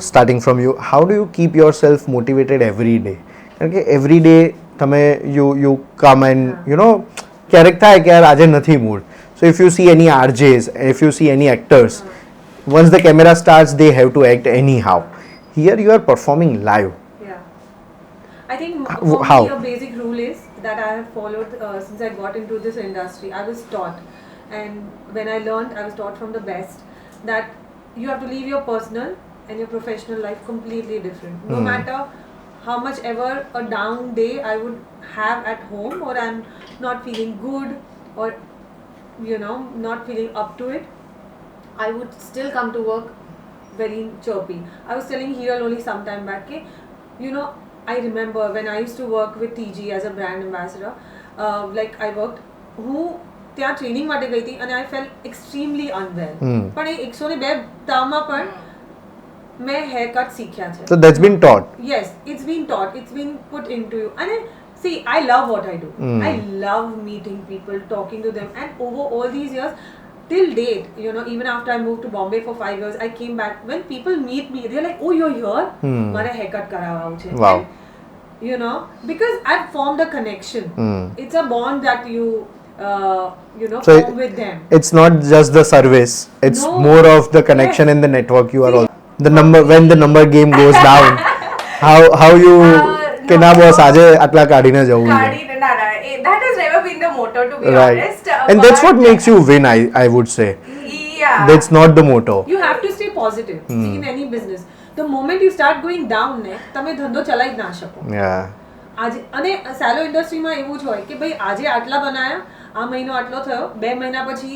[SPEAKER 1] starting from you, how do you keep yourself motivated every day? કારણ કે every day તમે you come and ક્યારેક થાય કે યાર આજે નથી mood. So if you see any RJs, if you see any actors, once the camera starts they have to act anyhow. Here you are performing live.
[SPEAKER 4] Yeah. I think
[SPEAKER 1] How?
[SPEAKER 4] for me a basic rule is that I have followed since I got into this industry. I was taught, and when I learned, I was taught from the best that you have to leave your personal and your professional life completely different. No matter how much ever a down day I would have at home, or I'm not feeling good, or not feeling up to it, I would still come to work very chirpy. I was telling Hiral only some time back ke, I remember when I used to work with TG as a brand ambassador, like I worked, હું ત્યાં training માટે ગઈ હતી અને I felt extremely unwell. પણ એ 102 તાવમાં પણ મેં hair cut શીખ્યા છે.
[SPEAKER 1] So that's been taught.
[SPEAKER 4] Yes, it's been taught, it's been put into you. And see, I love what I do. I love meeting people, talking to them, and over all these years, till date, even after I moved to Bombay for 5 years, I came back. When people meet me, they're like, "Oh, you're here? Mara haircut karavavu છે."
[SPEAKER 1] Wow.
[SPEAKER 4] And, because I've formed a connection. It's a bond that you
[SPEAKER 1] So
[SPEAKER 4] form with them.
[SPEAKER 1] It's not just the service, it's
[SPEAKER 4] No.
[SPEAKER 1] more of the connection
[SPEAKER 4] Yes.
[SPEAKER 1] and the network you are all. The number, when the number game goes down, how you કે ના boss આજે આટલા કાઢીને જવું છે.
[SPEAKER 2] That has never been the motto, to be
[SPEAKER 1] Right.
[SPEAKER 2] honest.
[SPEAKER 1] And that's what makes you win, I would say.
[SPEAKER 2] Yeah.
[SPEAKER 1] That's not the motto.
[SPEAKER 4] You have to stay positive. See, in any business, the moment you start going down ને તમે ધંધો ચલાવી જ ના શકો.
[SPEAKER 1] Yeah.
[SPEAKER 4] આજે અને સેલો ઇન્ડસ્ટ્રીમાં એવું જ હોય કે ભાઈ આજે આટલા બનાયા, આ મહિનો આટલો થયો, 2 મહિના પછી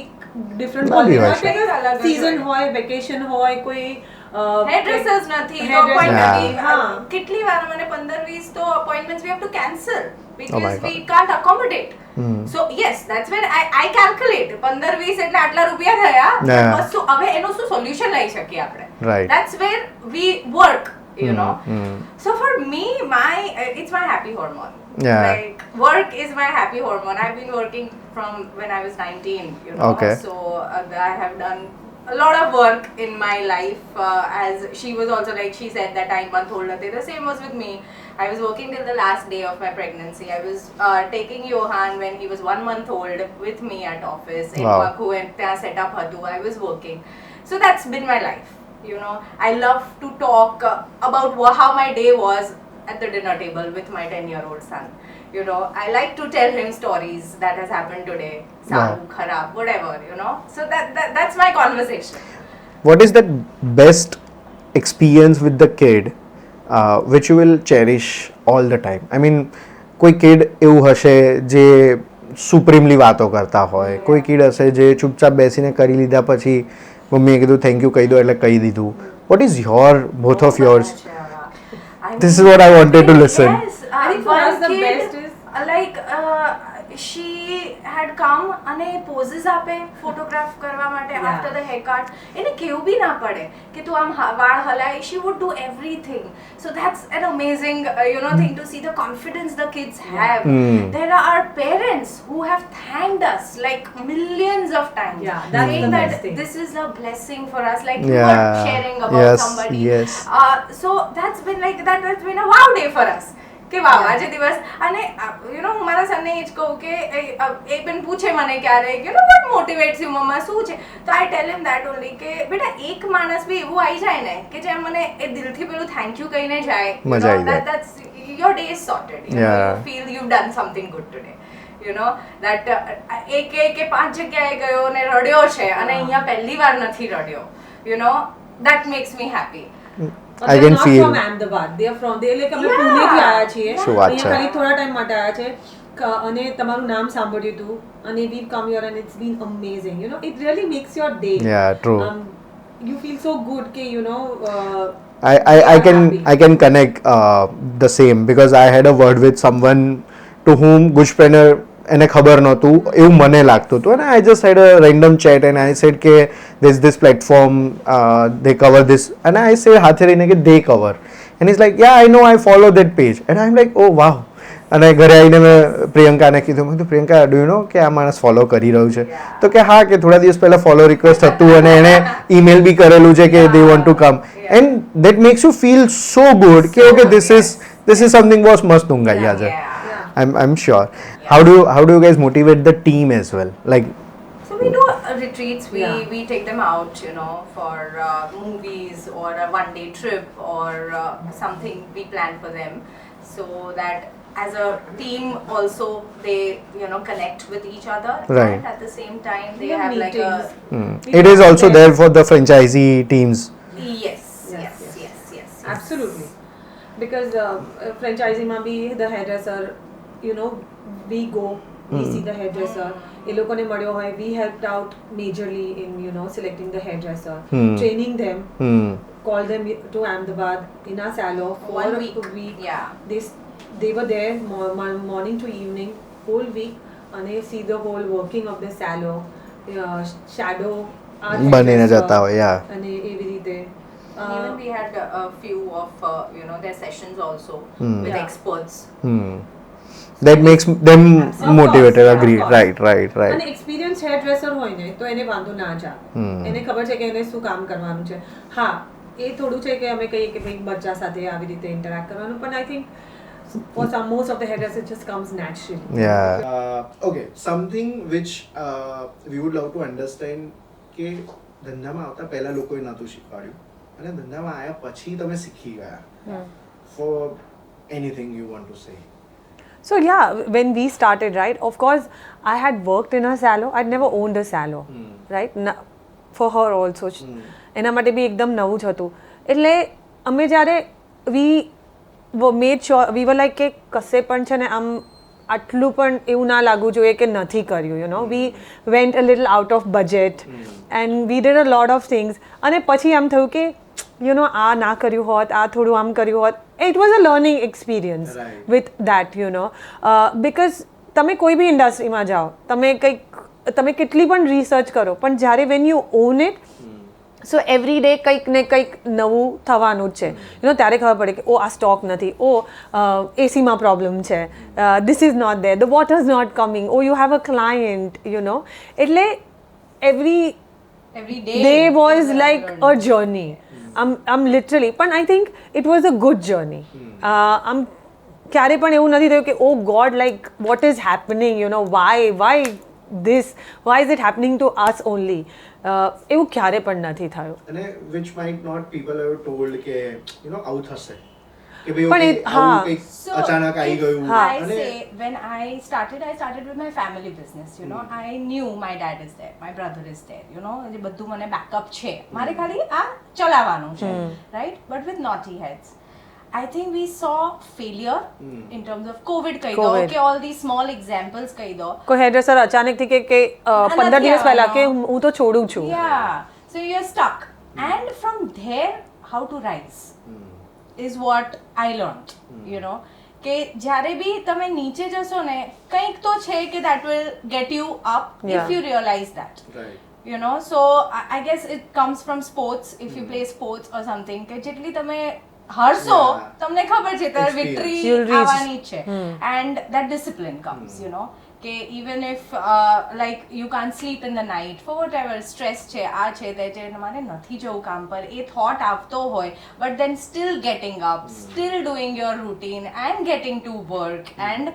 [SPEAKER 4] ડિફરન્ટ
[SPEAKER 1] ના બી હોય છે.
[SPEAKER 4] સીઝન હોય, વેકેશન હોય, કોઈ
[SPEAKER 2] Hairdressers નથી, તો
[SPEAKER 4] Hairdresser
[SPEAKER 2] appointment
[SPEAKER 1] નથી.
[SPEAKER 2] બી, કેટલી વાર મને 15-20 તો appointments we have to cancel
[SPEAKER 1] Oh
[SPEAKER 2] because
[SPEAKER 1] my God.
[SPEAKER 2] we can't accommodate. So yes, that's when I calculate 15-20 એટલે આટલા રૂપિયા થયા,
[SPEAKER 1] Yeah.
[SPEAKER 2] બસ શું હવે એનું શું સોલ્યુશન લઈ શકીએ આપણે.
[SPEAKER 1] Right.
[SPEAKER 2] That's where we work, So for me, it's my happy hormone.
[SPEAKER 1] Yeah.
[SPEAKER 2] Like work is my happy hormone. I've been working from when I was 19,
[SPEAKER 1] Okay.
[SPEAKER 2] So I have done a lot of work in my life, as she was also, like she said, that 9-month-old. The same was with me. I was working till the last day of my pregnancy. I was taking Johan when he was 1 month old with me at office.
[SPEAKER 1] Wow.
[SPEAKER 2] And ત્યાં setup હતું. I was working. So that's been my life. I love to talk about how my day was at the dinner table with my 10-year-old son. I like to tell him stories that has happened today. Saru, kharab, whatever, So that's my conversation.
[SPEAKER 1] What is that best experience with the kid which you will cherish all the time? I mean, કોઈ kid એવું હશે જે સુપ્રીમલી વાતો કરતા હોય, કોઈ kid હશે જે ચૂપચાપ બેસીને કરી લીધા પછી મમ્મીએ કીધું થેન્ક યુ કહી દો એટલે કહી દીધું. What is your, both of yours? This is what I wanted to listen.
[SPEAKER 2] Yes,
[SPEAKER 4] I think for
[SPEAKER 2] one
[SPEAKER 4] us the
[SPEAKER 2] kid,
[SPEAKER 4] best is
[SPEAKER 2] she had come અને poses આપે photograph કરવા માટે after the haircut. એને કેવું બી ના પડે કે તું આમ વાળ હલાય. She would do everything. So that's an amazing thing to see the confidence the kids have. There are parents who have thanked us like millions of times.
[SPEAKER 4] Yeah, that's
[SPEAKER 2] saying
[SPEAKER 4] the
[SPEAKER 2] that
[SPEAKER 4] best thing.
[SPEAKER 2] this is a blessing for us, like you
[SPEAKER 1] Yeah.
[SPEAKER 2] are sharing about
[SPEAKER 1] Yes,
[SPEAKER 2] somebody.
[SPEAKER 1] yes.
[SPEAKER 2] So that's been like that's been a wow day for us. કે વાવ આજે દિવસ. અને હું મારા સનને એ જ કહું કે એ બેન પૂછે મને ક્યારેક what motivates you મમ્મા શું છે, તો I tell him that only કે બેટા એક માણસ બી એવું આવી જાય ને કે જે મને એ દિલથી પેલું થેન્ક યુ કહીને જાય,
[SPEAKER 1] મજા આવી જાય.
[SPEAKER 2] that's your day is sorted.
[SPEAKER 1] Yeah.
[SPEAKER 2] You feel you've done something good today. That એક 5 જગ્યાએ ગયો ને રડ્યો છે અને અહીંયા પહેલી વાર નથી રડ્યો. That makes me happy.
[SPEAKER 1] I can
[SPEAKER 4] not
[SPEAKER 1] feel.
[SPEAKER 4] from Ahmedabad. They are from, they like અમે પુણેથી આવ્યા છીએ.
[SPEAKER 1] શું વાત છે.
[SPEAKER 4] અહીંયા ખાલી થોડા ટાઈમ માટે આવ્યા છે અને તમારું નામ સાંભળ્યું હતું અને we've come here and it's been amazing. It really makes your day.
[SPEAKER 1] Yeah, true.
[SPEAKER 4] You feel so good ke
[SPEAKER 1] I
[SPEAKER 4] are
[SPEAKER 1] can
[SPEAKER 4] happy.
[SPEAKER 1] I can connect the same because I had a word with someone to whom Gujpreneur એને ખબર નહોતું એવું મને લાગતું હતું અને I just had a random chat and I said કે there's this platform they cover this and I say હાથે રહીને કે they cover and he's like yeah I know I follow that page and I'm like oh wow અને ઘરે આવીને મેં પ્રિયંકાને કીધું મેં કીધું પ્રિયંકા ડુ યુ નો કે આ માણસ ફોલો કરી રહ્યું છે તો કે હા કે થોડા દિવસ પહેલાં ફોલો રિક્વેસ્ટ હતું અને એણે ઈમેલ બી કરેલું છે કે they want to come and that makes you feel so good કે okay this is something was મસ્ત ઊંઘાઈ આજે I'm sure. How do you guys motivate the team as well? Like,
[SPEAKER 2] so we do retreats. We take them out, you know, for movies or a one-day trip or something we plan for them, so that as a team also they connect with each other.
[SPEAKER 1] Right.
[SPEAKER 2] And at the same time they have like a.
[SPEAKER 1] It is also there for the franchisee teams.
[SPEAKER 2] Yes.
[SPEAKER 4] Absolutely. Because franchisee ma bhi the hairdresser, we go, we see the hairdresser. એ લોકોને મળ્યો હોય, we helped out majorly in selecting the hairdresser, training them, call them to Ahmedabad in our salon for
[SPEAKER 2] 1 week.
[SPEAKER 4] a week.
[SPEAKER 2] Yeah.
[SPEAKER 4] They were there morning to evening, whole week, and they see the whole working of the salon, shadow our
[SPEAKER 1] બનીને જતા હોય
[SPEAKER 4] અને એવી રીતે
[SPEAKER 2] even we had a few of their sessions also with experts.
[SPEAKER 1] That makes them motivated.
[SPEAKER 4] course,
[SPEAKER 1] Agreed.
[SPEAKER 4] of course.
[SPEAKER 1] Right.
[SPEAKER 4] અને experience hair dresser હોય ને તો એને વાંધો ના જ આવે. એને ખબર છે કે એને શું કામ કરવાનું છે. હા એ થોડું છે કે અમે કહીએ કે ભાઈ બચ્ચા સાથે આવી રીતે ઇન્ટરેક્ટ કરવાનું પણ I think for most of the hairdressers it just comes naturally.
[SPEAKER 1] Yeah. Okay. Something which we would love to understand કે ધંધામાં આવતા પહેલા લોકોએ નહોતું શીખવાડ્યું અને ધંધામાં આવ્યા પછી તમે શીખી ગયા. For anything you want to say.
[SPEAKER 3] So yeah, when we started, right, of course, I had worked in a salon. I'd never owned a salon, right? For her also. એના માટે બી એકદમ નવું જ હતું એટલે અમે જ્યારે we made sure, we were like કે કશે પણ છે ને આમ આટલું પણ એવું ના લાગવું જોઈએ કે નથી કર્યું, we went a little out of budget and we did a lot of things અને પછી આમ થયું કે આ ના કર્યું હોત, આ થોડું આમ કર્યું હોત. It was a learning experience with that, because તમે કોઈ બી ઇન્ડસ્ટ્રીમાં જાઓ, તમે કેટલી પણ રિસર્ચ કરો પણ જ્યારે when you own it, so every day કંઈક ને કંઈક નવું થવાનું જ છે, ત્યારે ખબર પડે કે આ સ્ટોક નથી, એસીમાં પ્રોબ્લેમ છે, this is not there, the water is not coming, you have a client, એટલે every day was like a journey. I'm literally, but I think it was a good journey. ક્યારે પણ એવું નથી થયું કે oh God, like what is happening, why this, why is it happening to us only, એવું ક્યારે પણ નથી થયું.
[SPEAKER 1] અને which might not people have told કે આવું થશે કે ભાઈ
[SPEAKER 3] પણ
[SPEAKER 1] અચાનક આવી ગયું.
[SPEAKER 2] I say when I started with my family business, I knew my dad is there, my brother is there, જે બધું મને બેકઅપ છે, મારે ખાલી આ ચલાવવાનું છે, right? But with Knotty heads, I think we saw failure in terms of COVID કહી દો કે all these small examples કહી દો.
[SPEAKER 3] કોઈ હેરડ્રેસર અચાનકથી કે 15 દિવસ પહેલા કે હું તો છોડું છું.
[SPEAKER 2] Yeah, so you're stuck and from there how to rise is what I learned, કે જ્યારે બી તમે નીચે જશો ને કંઈક તો છે કે that will get you up if you realize that.
[SPEAKER 1] Right.
[SPEAKER 2] So I guess it comes from sports. If you play sports or something, કે જેટલી તમે હરશો તમને ખબર છે ત્યારે વિક્ટરી આવવાની છે and that discipline comes, કે even if like you can't sleep in the night for whatever stress છે, આ છે તે છે, મારે નથી જવું કામ પર, એ thought આવતો હોય, but then still getting up, still doing your routine and getting to work and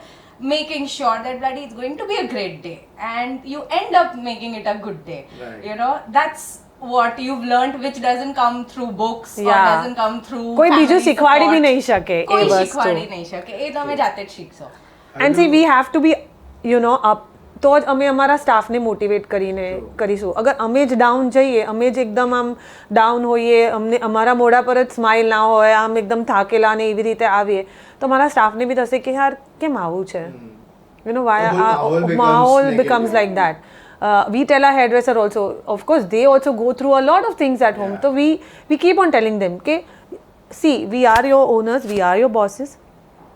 [SPEAKER 2] making sure that bloody it's going to be a great day and you end up making it a good day.
[SPEAKER 1] Right.
[SPEAKER 2] That's what you've learned, which doesn't come through books or doesn't come through
[SPEAKER 3] કોઈ બીજું શીખવાડી બી નહીં શકે એ
[SPEAKER 2] કોઈ
[SPEAKER 3] વસ્તુ.
[SPEAKER 2] શીખવાડી નહીં શકે, એ તમે જાતે જ શીખશો.
[SPEAKER 3] And see, we have to be up, તો જ અમે અમારા સ્ટાફને મોટિવેટ કરીને કરીશું. અગર અમે જ ડાઉન જઈએ, અમે જ એકદમ આમ ડાઉન હોઈએ, અમારા મોઢા પર જ સ્માઇલ ના હોય, આમ એકદમ થાકેલા ને એવી રીતે આવીએ, તો અમારા સ્ટાફને બી થશે કે યાર કેમ આવું છે, why માહોલ becomes like that. We tell our hairdresser also, of course they also go through a lot of things at home, so we keep on telling them ke see, we are your owners, we are your bosses,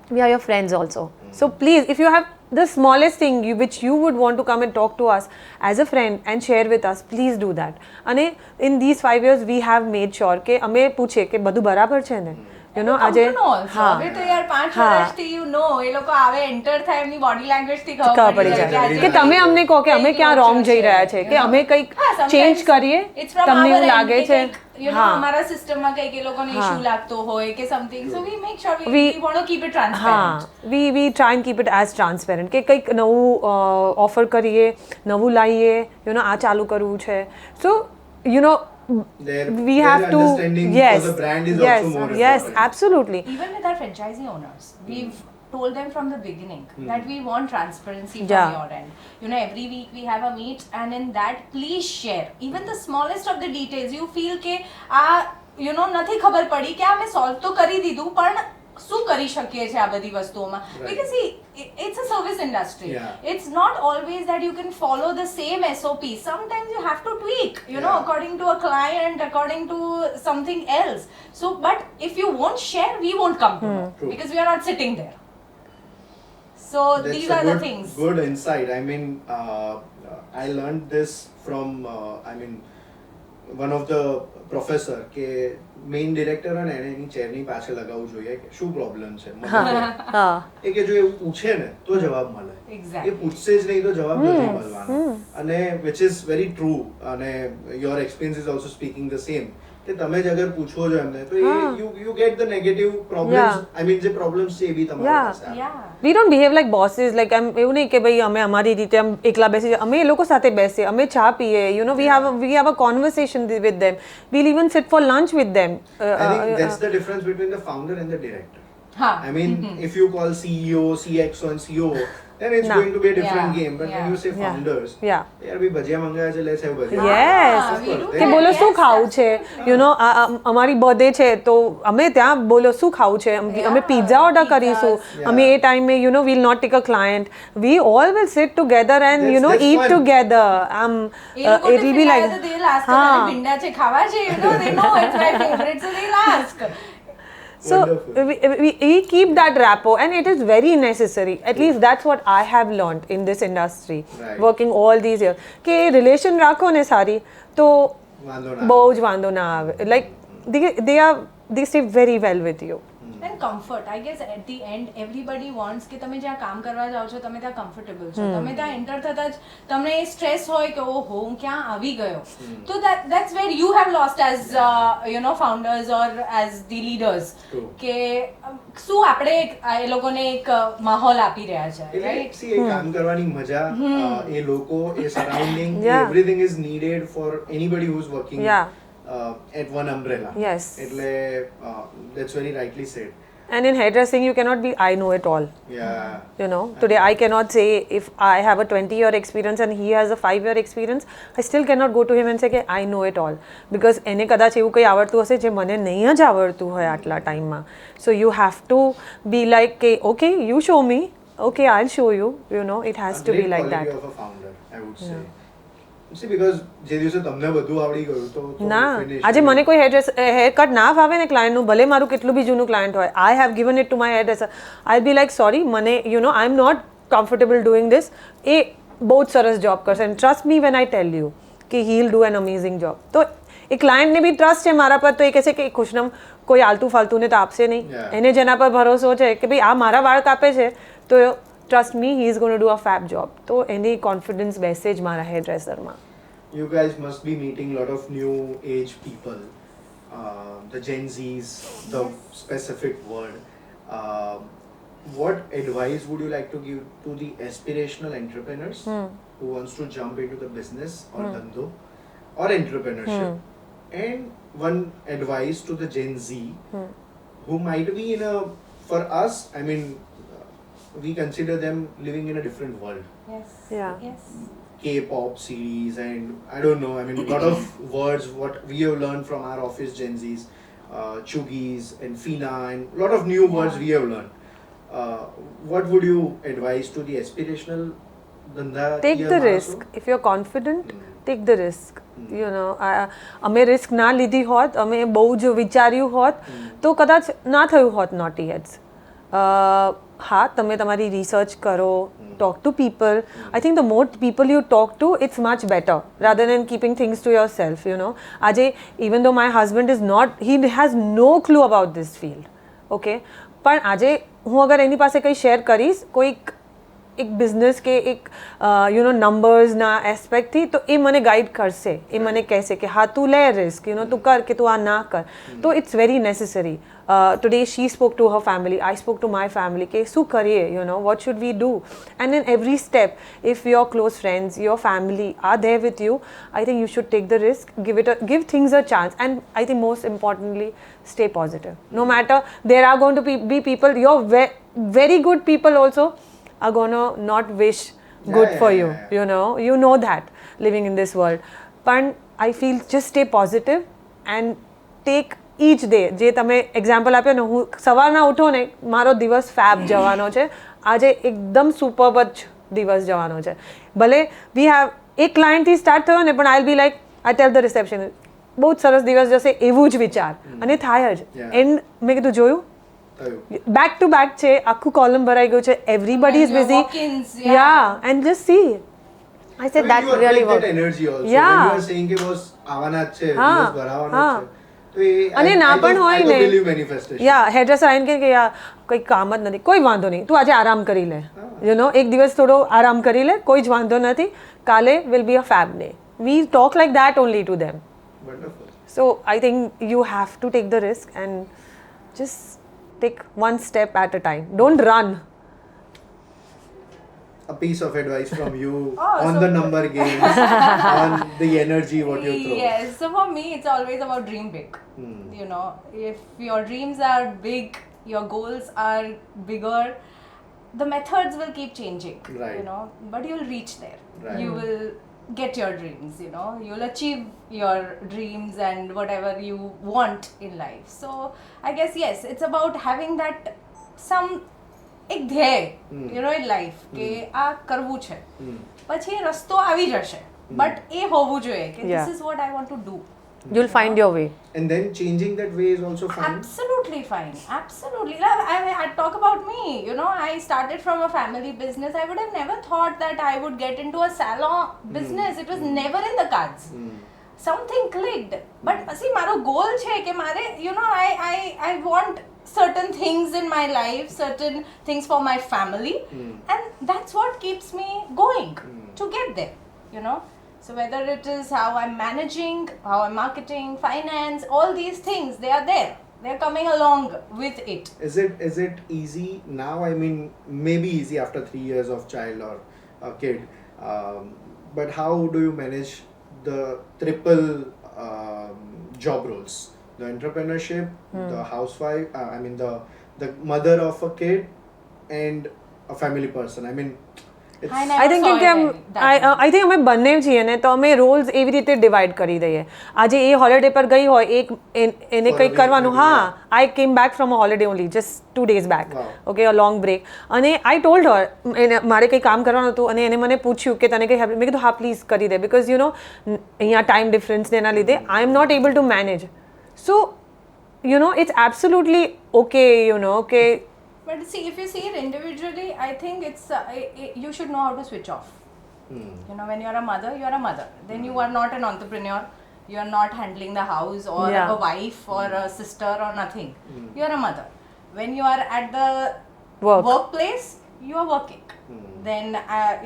[SPEAKER 3] we are your friends also. So please, if you have the smallest thing which you would want to come and talk to us as a friend and share with us, please do that. And in these 5 years, we have made sure કે અમે પૂછે કે બધું બરાબર છે ને, you know, આજે
[SPEAKER 2] હવે તો યાર 5 વર્ષથી you know એ લોકો આવે એન્ટર થાય એમની બોડી લેંગ્વેજ થી ખબર પડી જાય
[SPEAKER 3] કે તમે અમને કહો કે અમે ક્યાં રોંગ જઈ રહ્યા છે, કે અમે કંઈક ચેન્જ કરીએ, તમને એવું લાગે છે
[SPEAKER 2] અમારા સિસ્ટમમાં કંઈક એ લોકોને ઇશ્યુ લાગતો હોય કે something, so we make sure we want to keep it transparent.
[SPEAKER 3] we try and keep it as transparent કે કંઈક નવું ઓફર કરીએ, નવું લાવીએ, you know, આ ચાલુ કરવું છે. So you know, we have to, yes,
[SPEAKER 1] for the brand is
[SPEAKER 3] yes,
[SPEAKER 1] also more
[SPEAKER 3] yes,
[SPEAKER 1] important.
[SPEAKER 3] absolutely.
[SPEAKER 2] Even with our franchisee owners, we've told them from the beginning that we want transparency
[SPEAKER 3] Yeah.
[SPEAKER 2] from your end. You know, every week we have a meet, and in that, please share even the smallest of the details. You feel કે you know નથી ખબર પડી કે અમે solve તો કરી દીધું, પણ શું કરી શકીએ છીએ આ બધી વસ્તુઓમાં, because see, it's a service industry. It's not always that you can follow the same SOP. Sometimes you have to tweak, you know, according to a client, according to something else. So but if you won't share, we won't come to know, because we are not sitting there. So
[SPEAKER 1] That's
[SPEAKER 2] these
[SPEAKER 1] a
[SPEAKER 2] are
[SPEAKER 1] good,
[SPEAKER 2] the things.
[SPEAKER 1] Good insight. I mean, I learned this from one of the professor કે main director અને એને એની ચેરની પાછળ લગાવવું જોઈએ કે શું problem છે, એ કે જો એવું પૂછે ને તો જવાબ મળે, એ પૂછશે જ નહીં તો જવાબ નથી મળવાનો. અને which is very true, અને your experience is also speaking the same, કે તમે જ અગર પૂછો છો એમને તો you get the negative problems. I mean જે problems છે એ બી તમારા પાસે આવે.
[SPEAKER 3] We don't behave like bosses, like એવું નહીં કે ભાઈ અમે અમારી રીતે એકલા બેસી, અમે એ લોકો સાથે બેસીએ, અમે ચા પીએ, you know, we have a conversation with them, we'll even sit for lunch with them.
[SPEAKER 1] I think that's the difference between the founder and the director. I mean, if you call CEO, CXO and CO, then it's going to be a different game. But when you say founders, yaar bhi bhajiya mangaya છે, let's have bhajiya.
[SPEAKER 3] Yes, કે બોલો શું ખાવું છે, you know, અમારી birthday છે તો અમે ત્યાં બોલો શું ખાવું છે, અમે પિઝા ઓર્ડર કરીશું, અમે એ ટાઈમે, you know, we'll not take a client, we all will sit together and you know eat together. It will be like
[SPEAKER 2] ભીંડા છે ખાવા છે, you know, they know it's my favorite, so they'll ask.
[SPEAKER 3] So we keep that rapport, and it is very necessary. At least that's what I have learned in this industry, working all these years. કે relation રાખો ને સારી તો બહુ જ વાંધો ના આવે. Like they stay very well with you.
[SPEAKER 2] And comfort, I guess at the end everybody wants કે તમે જ્યાં કામ કરવા જાઓ છો તમે ત્યાં comfortable છો, તમે ત્યાં enter થતા જ તમને એ સ્ટ્રેસ હોય કે ઓહો હું ક્યાં આવી ગયો. So that's where you have lost as you know founders or as the leaders, કે શું આપણે એ લોકોને એક માહોલ આપી રહ્યા છે, right?
[SPEAKER 1] See, એ કામ કરવાની મજા, એ લોકો, એ surrounding, everything is needed for anybody who's working at one umbrella.
[SPEAKER 3] Yes.
[SPEAKER 1] એટલે that's very rightly said.
[SPEAKER 3] And in hairdressing, you cannot be I know it all. You know, today I cannot say if I have a 20-year experience and he has a 5-year experience, I still cannot go to him and say કે I know it all, because એને કદાચ એવું કંઈ આવડતું હશે જે મને નહીં જ આવડતું હોય આટલા ટાઈમમાં. So you have to be like કે okay, you show me, okay, I'll show you. You know, it has to be like that.
[SPEAKER 1] Of a founder, I would say. See, because જે દિવસે તમને બધું આવડી ગયું તો
[SPEAKER 3] ના આજે મને કોઈ હેર કટ ના ફાવે ને ક્લાયન્ટનું, ભલે મારું કેટલું બી જૂનું ક્લાયન્ટ હોય, I have given it to my hairdresser, I'll be like sorry, મને you know I'm not comfortable doing this. એ બહુ જ સરસ જોબ કરશે, and trust me when I tell you કે he'll do an amazing job. તો એ ક્લાયન્ટને બી trust છે મારા પર, તો એ કહેશે કે ખુશનમ કોઈ આલતું ફાલતુને તો આપશે નહીં, એને જેના પર ભરોસો છે કે ભાઈ આ મારા વાળ કાપે છે તો trust me, he is going to do a fab job. તો એની કોન્ફિડન્સ બેસે જ મારા હેરડ્રેસરમાં.
[SPEAKER 1] You guys must be meeting a lot of new age people, the Gen Zs, the specific word. What advice would you like to give to the aspirational entrepreneurs who wants to jump into the business or dhandho or entrepreneurship? And one advice to the Gen Z who might be in a, for us, I mean, we consider them living in a different world.
[SPEAKER 2] Yes.
[SPEAKER 1] K-pop series and I don't know, I mean a lot of words what we have learned from our office Gen Zs, chugis and fina and a lot of new words we have learned. What would you advise to the aspirational dhandha?
[SPEAKER 3] Take the risk. If you're confident, take the risk. You know, અમે risk ના લીધી હોત, અમે બહુ જ વિચાર્યું હોત તો કદાચ ના થયું હોત Knotty Heads. હા તમે તમારી રિસર્ચ કરો, talk to people. I think the more people you talk to, it's much better rather than keeping things to yourself, you know. Ajay, even though my husband is not, he has no clue about this field, okay, પણ આજે હું અગર એની પાસે કંઈ share કરીશ કોઈક એક business કે એક યુ નો નંબર્સના એસ્પેક્ટથી તો એ મને ગાઈડ કરશે, એ મને કહેશે કે હા તું લે રિસ્ક, યુ નો તું કર કે તું આ ના કર. તો it's very necessary. Today she spoke to her family, I spoke to my family કે શું કરીએ, you know what should we do. And in every step if your close friends, your family are there with you, I think you should take the risk, give things a chance. And I think most importantly, stay positive. No matter, there are going to be people, your very good people also are going to not wish good for you, you know that living in this world. But I feel just stay positive and take each day. જે તમે example આપ્યો ને, હું સવારના ઉઠો ને મારો દિવસ ફેબ જવાનો છે, આજે એકદમ સુપર્બ જ દિવસ જવાનો છે. ભલે વી હેવ એક ક્લાયન્ટથી સ્ટાર્ટ થયો ને, પણ I be like I tell the reception બહુ જ સરસ દિવસ જશે એવું જ વિચાર, અને થાય જ. એન્ડ મેં કીધું જોયું back to back છે, આખું કોલમ ભરાઈ ગયું છે, everybody is busy, and just see, I said that really worked.
[SPEAKER 1] Energy also,
[SPEAKER 3] yeah,
[SPEAKER 1] when you are saying કે બસ આવવાના જ છે, દિવસ ભરાવાનો છે, તો એ
[SPEAKER 3] અને ના પણ હોય ને,
[SPEAKER 1] believe manifestation.
[SPEAKER 3] હેડ્રેસર આવીને કહે કે યાર કંઈ કામ જ નથી, કોઈ વાંધો નહીં, તું આજે આરામ કરી લે, યુ નો એક દિવસ થોડો આરામ કરી લે, કોઈ જ વાંધો નથી, કાલે will be a fab day. We talk like that only to them.
[SPEAKER 1] Wonderful.
[SPEAKER 3] So I think you have to take the risk and just take one step at a time. Don't run.
[SPEAKER 1] A piece of advice from you
[SPEAKER 2] so
[SPEAKER 1] on the number games, on the energy what you throw.
[SPEAKER 2] Yes, so for me it's always about dream big. You know, if your dreams are big, your goals are bigger, the methods will keep changing,
[SPEAKER 1] Right.
[SPEAKER 2] you know, but you'll reach there.
[SPEAKER 1] Right.
[SPEAKER 2] You will get your dreams, you know, you'll achieve your dreams and whatever you want in life. So I guess yes, it's about having that some એક ધ્યેય, you know, in life કે આ કરવું છે, પછી રસ્તો આવી જશે, બટ એ હોવું જોઈએ કે
[SPEAKER 3] Yeah.
[SPEAKER 2] this is what I want to do.
[SPEAKER 3] You'll find your way.
[SPEAKER 1] And then changing that way is also fine.
[SPEAKER 2] Absolutely fine. Absolutely. I talk about me. You know, I started from a family business. I would have never thought that I would get into a salon business. It was never in the cards. Something clicked. But see, maro goal che ke mare, you know, I want certain things in my life, certain things for my family, and that's what keeps me going to get there, you know. So whether it is how I'm managing, how I'm marketing, finance, all these things, they are there. They're coming along with it.
[SPEAKER 1] Is it easy now? I mean, maybe easy after 3 years of child or a kid. But how do you manage the triple job roles? The entrepreneurship, the housewife, the mother of a kid and a family person. I mean, it's...
[SPEAKER 2] I never
[SPEAKER 3] I think
[SPEAKER 2] saw
[SPEAKER 3] કે
[SPEAKER 2] it that way.
[SPEAKER 3] I think અમે બંને છીએ ને તો અમે Rolls એવી રીતે divide કરી દઈએ. આજે એ હોલિડે પર ગઈ હોય, એક એને
[SPEAKER 1] For a
[SPEAKER 3] કંઈક
[SPEAKER 1] week,
[SPEAKER 3] કરવાનું,
[SPEAKER 1] maybe,
[SPEAKER 3] હા,
[SPEAKER 1] yeah.
[SPEAKER 3] I came back from a holiday only, just 2 days back.
[SPEAKER 1] Wow.
[SPEAKER 3] Okay, a long break. અને I told her, મારે કંઈ કામ કરવાનું હતું અને એને મને પૂછ્યું કે તને કંઈ હેલ્પ, મેં કીધું હા પ્લીઝ કરી દે, બિકોઝ યુ નો અહીંયા ટાઈમ ડિફરન્સને એના લીધે I am not able to manage. So you know, it's absolutely okay, you know, okay.
[SPEAKER 2] But see, if you see it individually, I think it's you should know how to switch off. You know, when you're a mother, you're a mother. Then you are not an entrepreneur. You are not handling the house or
[SPEAKER 3] Yeah.
[SPEAKER 2] a wife or a sister or nothing. You are a mother. When you are at the workplace, you are working. Then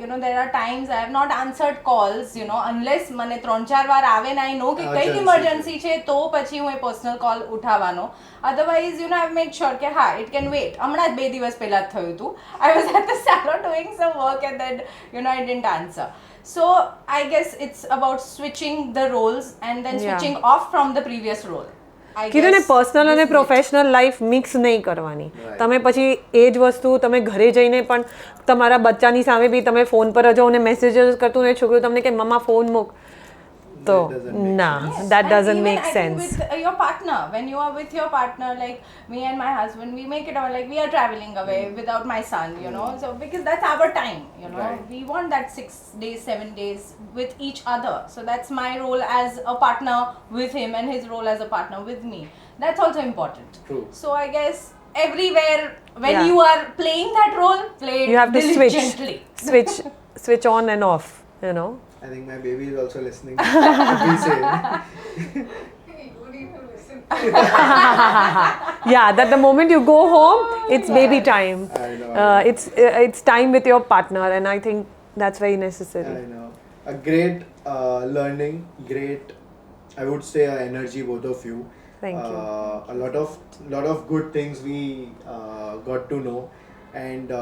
[SPEAKER 2] you know, there are times I have not answered calls, you know, unless મને 3-4 વાર આવે ને I know કે કઈક emergency છે તો પછી હું એ personal call ઉઠાવવાનો. Otherwise, you know, I've made sure કે હા, it can wait. હમણાં જ 2 દિવસ પહેલા જ થયું હતું. I was at the salon doing some work and then, you know, I didn't answer. So I guess it's about switching the roles and then switching off from the previous role.
[SPEAKER 3] કીધું ને personal અને professional life mix નહીં કરવાની. તમે પછી એ જ વસ્તુ તમે ઘરે જઈને પણ તમારા બચ્ચાની સામે બી તમે ફોન પર જ અને મેસેજીસ કરતું ને છોકરું તમને કે મમ્મા ફોન મૂક, તો ના, that doesn't make sense.
[SPEAKER 2] With your partner, when you are with your partner, like me and my husband, we make it our, like we are traveling away without my son, you know, so because that's our time, you know.
[SPEAKER 1] Right.
[SPEAKER 2] We want that 6 days, 7 days with each other. So that's my role as a partner with him and his role as a partner with me. That's also important.
[SPEAKER 1] True.
[SPEAKER 2] So I guess everywhere. When
[SPEAKER 3] Yeah.
[SPEAKER 2] you are playing that role, play
[SPEAKER 3] You have to
[SPEAKER 2] diligently.
[SPEAKER 3] switch on and off, you know.
[SPEAKER 1] I think my baby is also listening. What we say.
[SPEAKER 3] Yeah, that the moment you go home, it's baby time.
[SPEAKER 1] I know.
[SPEAKER 3] It's time with your partner, and I think that's very necessary.
[SPEAKER 1] I know. A great learning, great, I would say, energy, both of you.
[SPEAKER 3] Thank you.
[SPEAKER 1] A lot of good things we got to know, and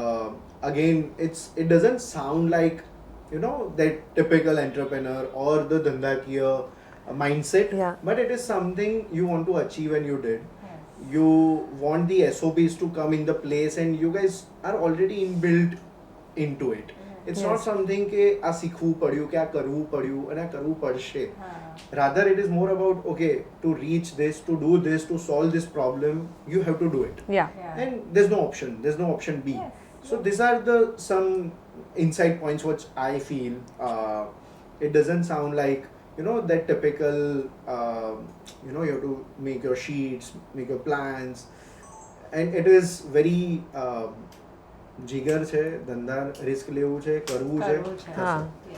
[SPEAKER 1] again, it doesn't sound like, you know, that typical entrepreneur or the dhandakiya mindset,
[SPEAKER 3] Yeah.
[SPEAKER 1] but it is something you want to achieve and you did. You want the SOPs to come in the place, and you guys are already inbuilt into it. It's not
[SPEAKER 3] Yes.
[SPEAKER 1] something કે આ શીખવું પડ્યું કે આ કરવું પડ્યું અને આ કરવું પડશે. Rather, it is more about, okay, to reach this, to do this, to solve this problem, you have to do it.
[SPEAKER 3] Yeah.
[SPEAKER 1] And there's no option B. So these are the some insight points which I feel it doesn't sound like, you know, that typical you know, you have to make your sheets, make your plans, and it is very જીગર છે, ધંધા risk લેવું છે, કરવું છે.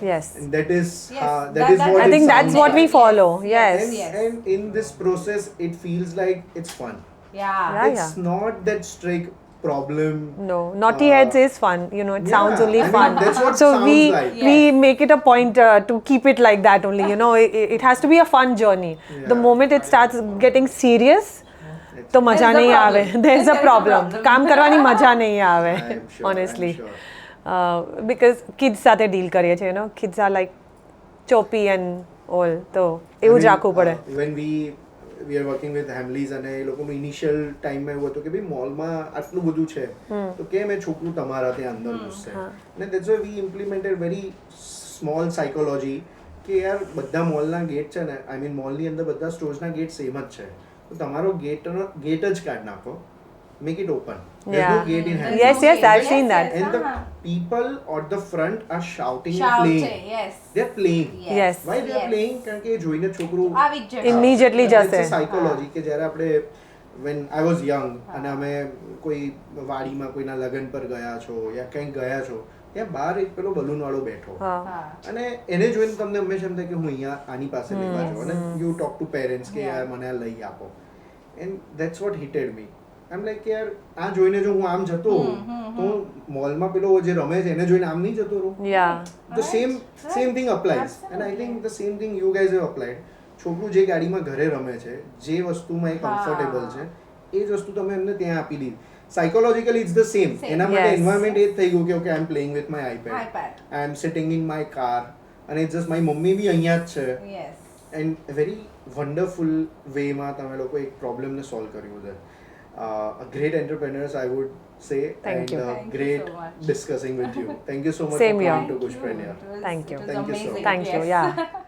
[SPEAKER 3] Yes.
[SPEAKER 1] And that is
[SPEAKER 2] Yes,
[SPEAKER 1] that is what
[SPEAKER 3] I
[SPEAKER 1] it
[SPEAKER 3] think that's
[SPEAKER 1] sounds
[SPEAKER 3] what we
[SPEAKER 1] like.
[SPEAKER 3] follow. Yes.
[SPEAKER 1] And in this process it feels like it's fun.
[SPEAKER 2] Yeah.
[SPEAKER 1] It's not that strict problem.
[SPEAKER 3] No, Knotty Heads is fun. You know, it sounds only
[SPEAKER 1] I mean,
[SPEAKER 3] fun.
[SPEAKER 1] that's what
[SPEAKER 3] So
[SPEAKER 1] sounds
[SPEAKER 3] we
[SPEAKER 1] like.
[SPEAKER 3] we make it a point to keep it like that only. You know, it has to be a fun journey. The
[SPEAKER 1] Yeah.
[SPEAKER 3] moment it starts getting serious, तो मजा
[SPEAKER 2] There's a
[SPEAKER 3] नहीं आवे.
[SPEAKER 2] problem.
[SPEAKER 3] There's a
[SPEAKER 2] There is a
[SPEAKER 3] problem.
[SPEAKER 2] problem.
[SPEAKER 3] काम करવાની મજા નહીં આવે.
[SPEAKER 1] I'm sure,
[SPEAKER 3] Honestly,
[SPEAKER 1] I'm sure.
[SPEAKER 3] because kids સાથે deal કરીએ છીએ, you know, kids are like choppy and all. તો એવું જ રાખવું પડે.
[SPEAKER 1] When we are working with families અને એ લોકોનું ઇનિશિયલ ટાઈમમાં એવું હતું કે ભાઈ મોલમાં આટલું બધું છે તો કેમ એ છોકરું તમારા ત્યાં અંદર ઘૂસશે, અને that's why we implemented very small psychology કે યાર બધા મોલના ગેટ છે ને, આઈ મીન મોલની અંદર બધા સ્ટોર્સના ગેટ સેમ જ છે, તો તમારો ગેટ જ કાઢી નાખો, make it open. There's no gate in hand.
[SPEAKER 3] Yes, I've seen that.
[SPEAKER 1] And the people at the front are shouting and
[SPEAKER 2] Shouting,
[SPEAKER 1] playing.
[SPEAKER 2] yes.
[SPEAKER 1] They're playing.
[SPEAKER 3] Yes.
[SPEAKER 1] Why they are playing? કારણ કે જોઈને છોકરું
[SPEAKER 2] આવી જ જશે.
[SPEAKER 3] Immediately
[SPEAKER 1] It's
[SPEAKER 3] જશે.
[SPEAKER 1] a psychology કે જ્યારે આપણે when I was young અને અમે કોઈ વાડીમાં કોઈના લગન પર ગયા છો યા કંઈક ગયા છો, ત્યાં બહાર એક પેલો બલૂન વાળો બેઠો અને એને જોઈને તમને હંમેશા એમ થાય કે હું અહીંયા આની પાસે લેવા જાઉં, અને યુ ટોક ટુ પેરેન્ટ્સ કે યાર મને આ લઈ આપો, એન્ડ ધેટ્સ વોટ હિટેડ મી. આમ લાઈક યાર આ જોઈને જો હું આમ જતો હોઉં તો હું મોલમાં પેલો જે રમે છે એને જોઈને આમ નહીં જતો રહું.
[SPEAKER 3] Yeah.
[SPEAKER 1] The same thing applies, and I think the same thing you guys have applied. છોકરું જે ગાડીમાં ઘરે રમે છે, જે વસ્તુમાં એ કમ્ફર્ટેબલ છે, એ જ વસ્તુ તમે એમને ત્યાં આપી દીધી. Psychologically it's the same. એના માટે
[SPEAKER 3] Yes.
[SPEAKER 1] એન્વાયરમેન્ટ એ જ થઈ ગયું કે okay I am playing with my iPad,
[SPEAKER 2] iPad.
[SPEAKER 1] I am sitting in my car, અને ઇટ્સ જસ્ટ મારી મમ્મી બી અહીંયા જ છે,
[SPEAKER 2] Yes.
[SPEAKER 1] એન્ડ વેરી વન્ડરફુલ વેમાં તમે લોકો એક પ્રોબ્લેમને સોલ્વ કર્યું છે. A great entrepreneurs, I would say.
[SPEAKER 3] Thank
[SPEAKER 1] and
[SPEAKER 3] you.
[SPEAKER 2] Thank you
[SPEAKER 1] great
[SPEAKER 2] so much.
[SPEAKER 1] discussing with you. Thank you so much
[SPEAKER 3] Same
[SPEAKER 1] for
[SPEAKER 3] here.
[SPEAKER 1] coming to Gujpreneur.
[SPEAKER 2] It was-
[SPEAKER 3] Thank you.
[SPEAKER 2] It was
[SPEAKER 1] Thank you so
[SPEAKER 2] amazing.
[SPEAKER 1] much.
[SPEAKER 3] Thank you.
[SPEAKER 2] Yes.
[SPEAKER 3] Yeah.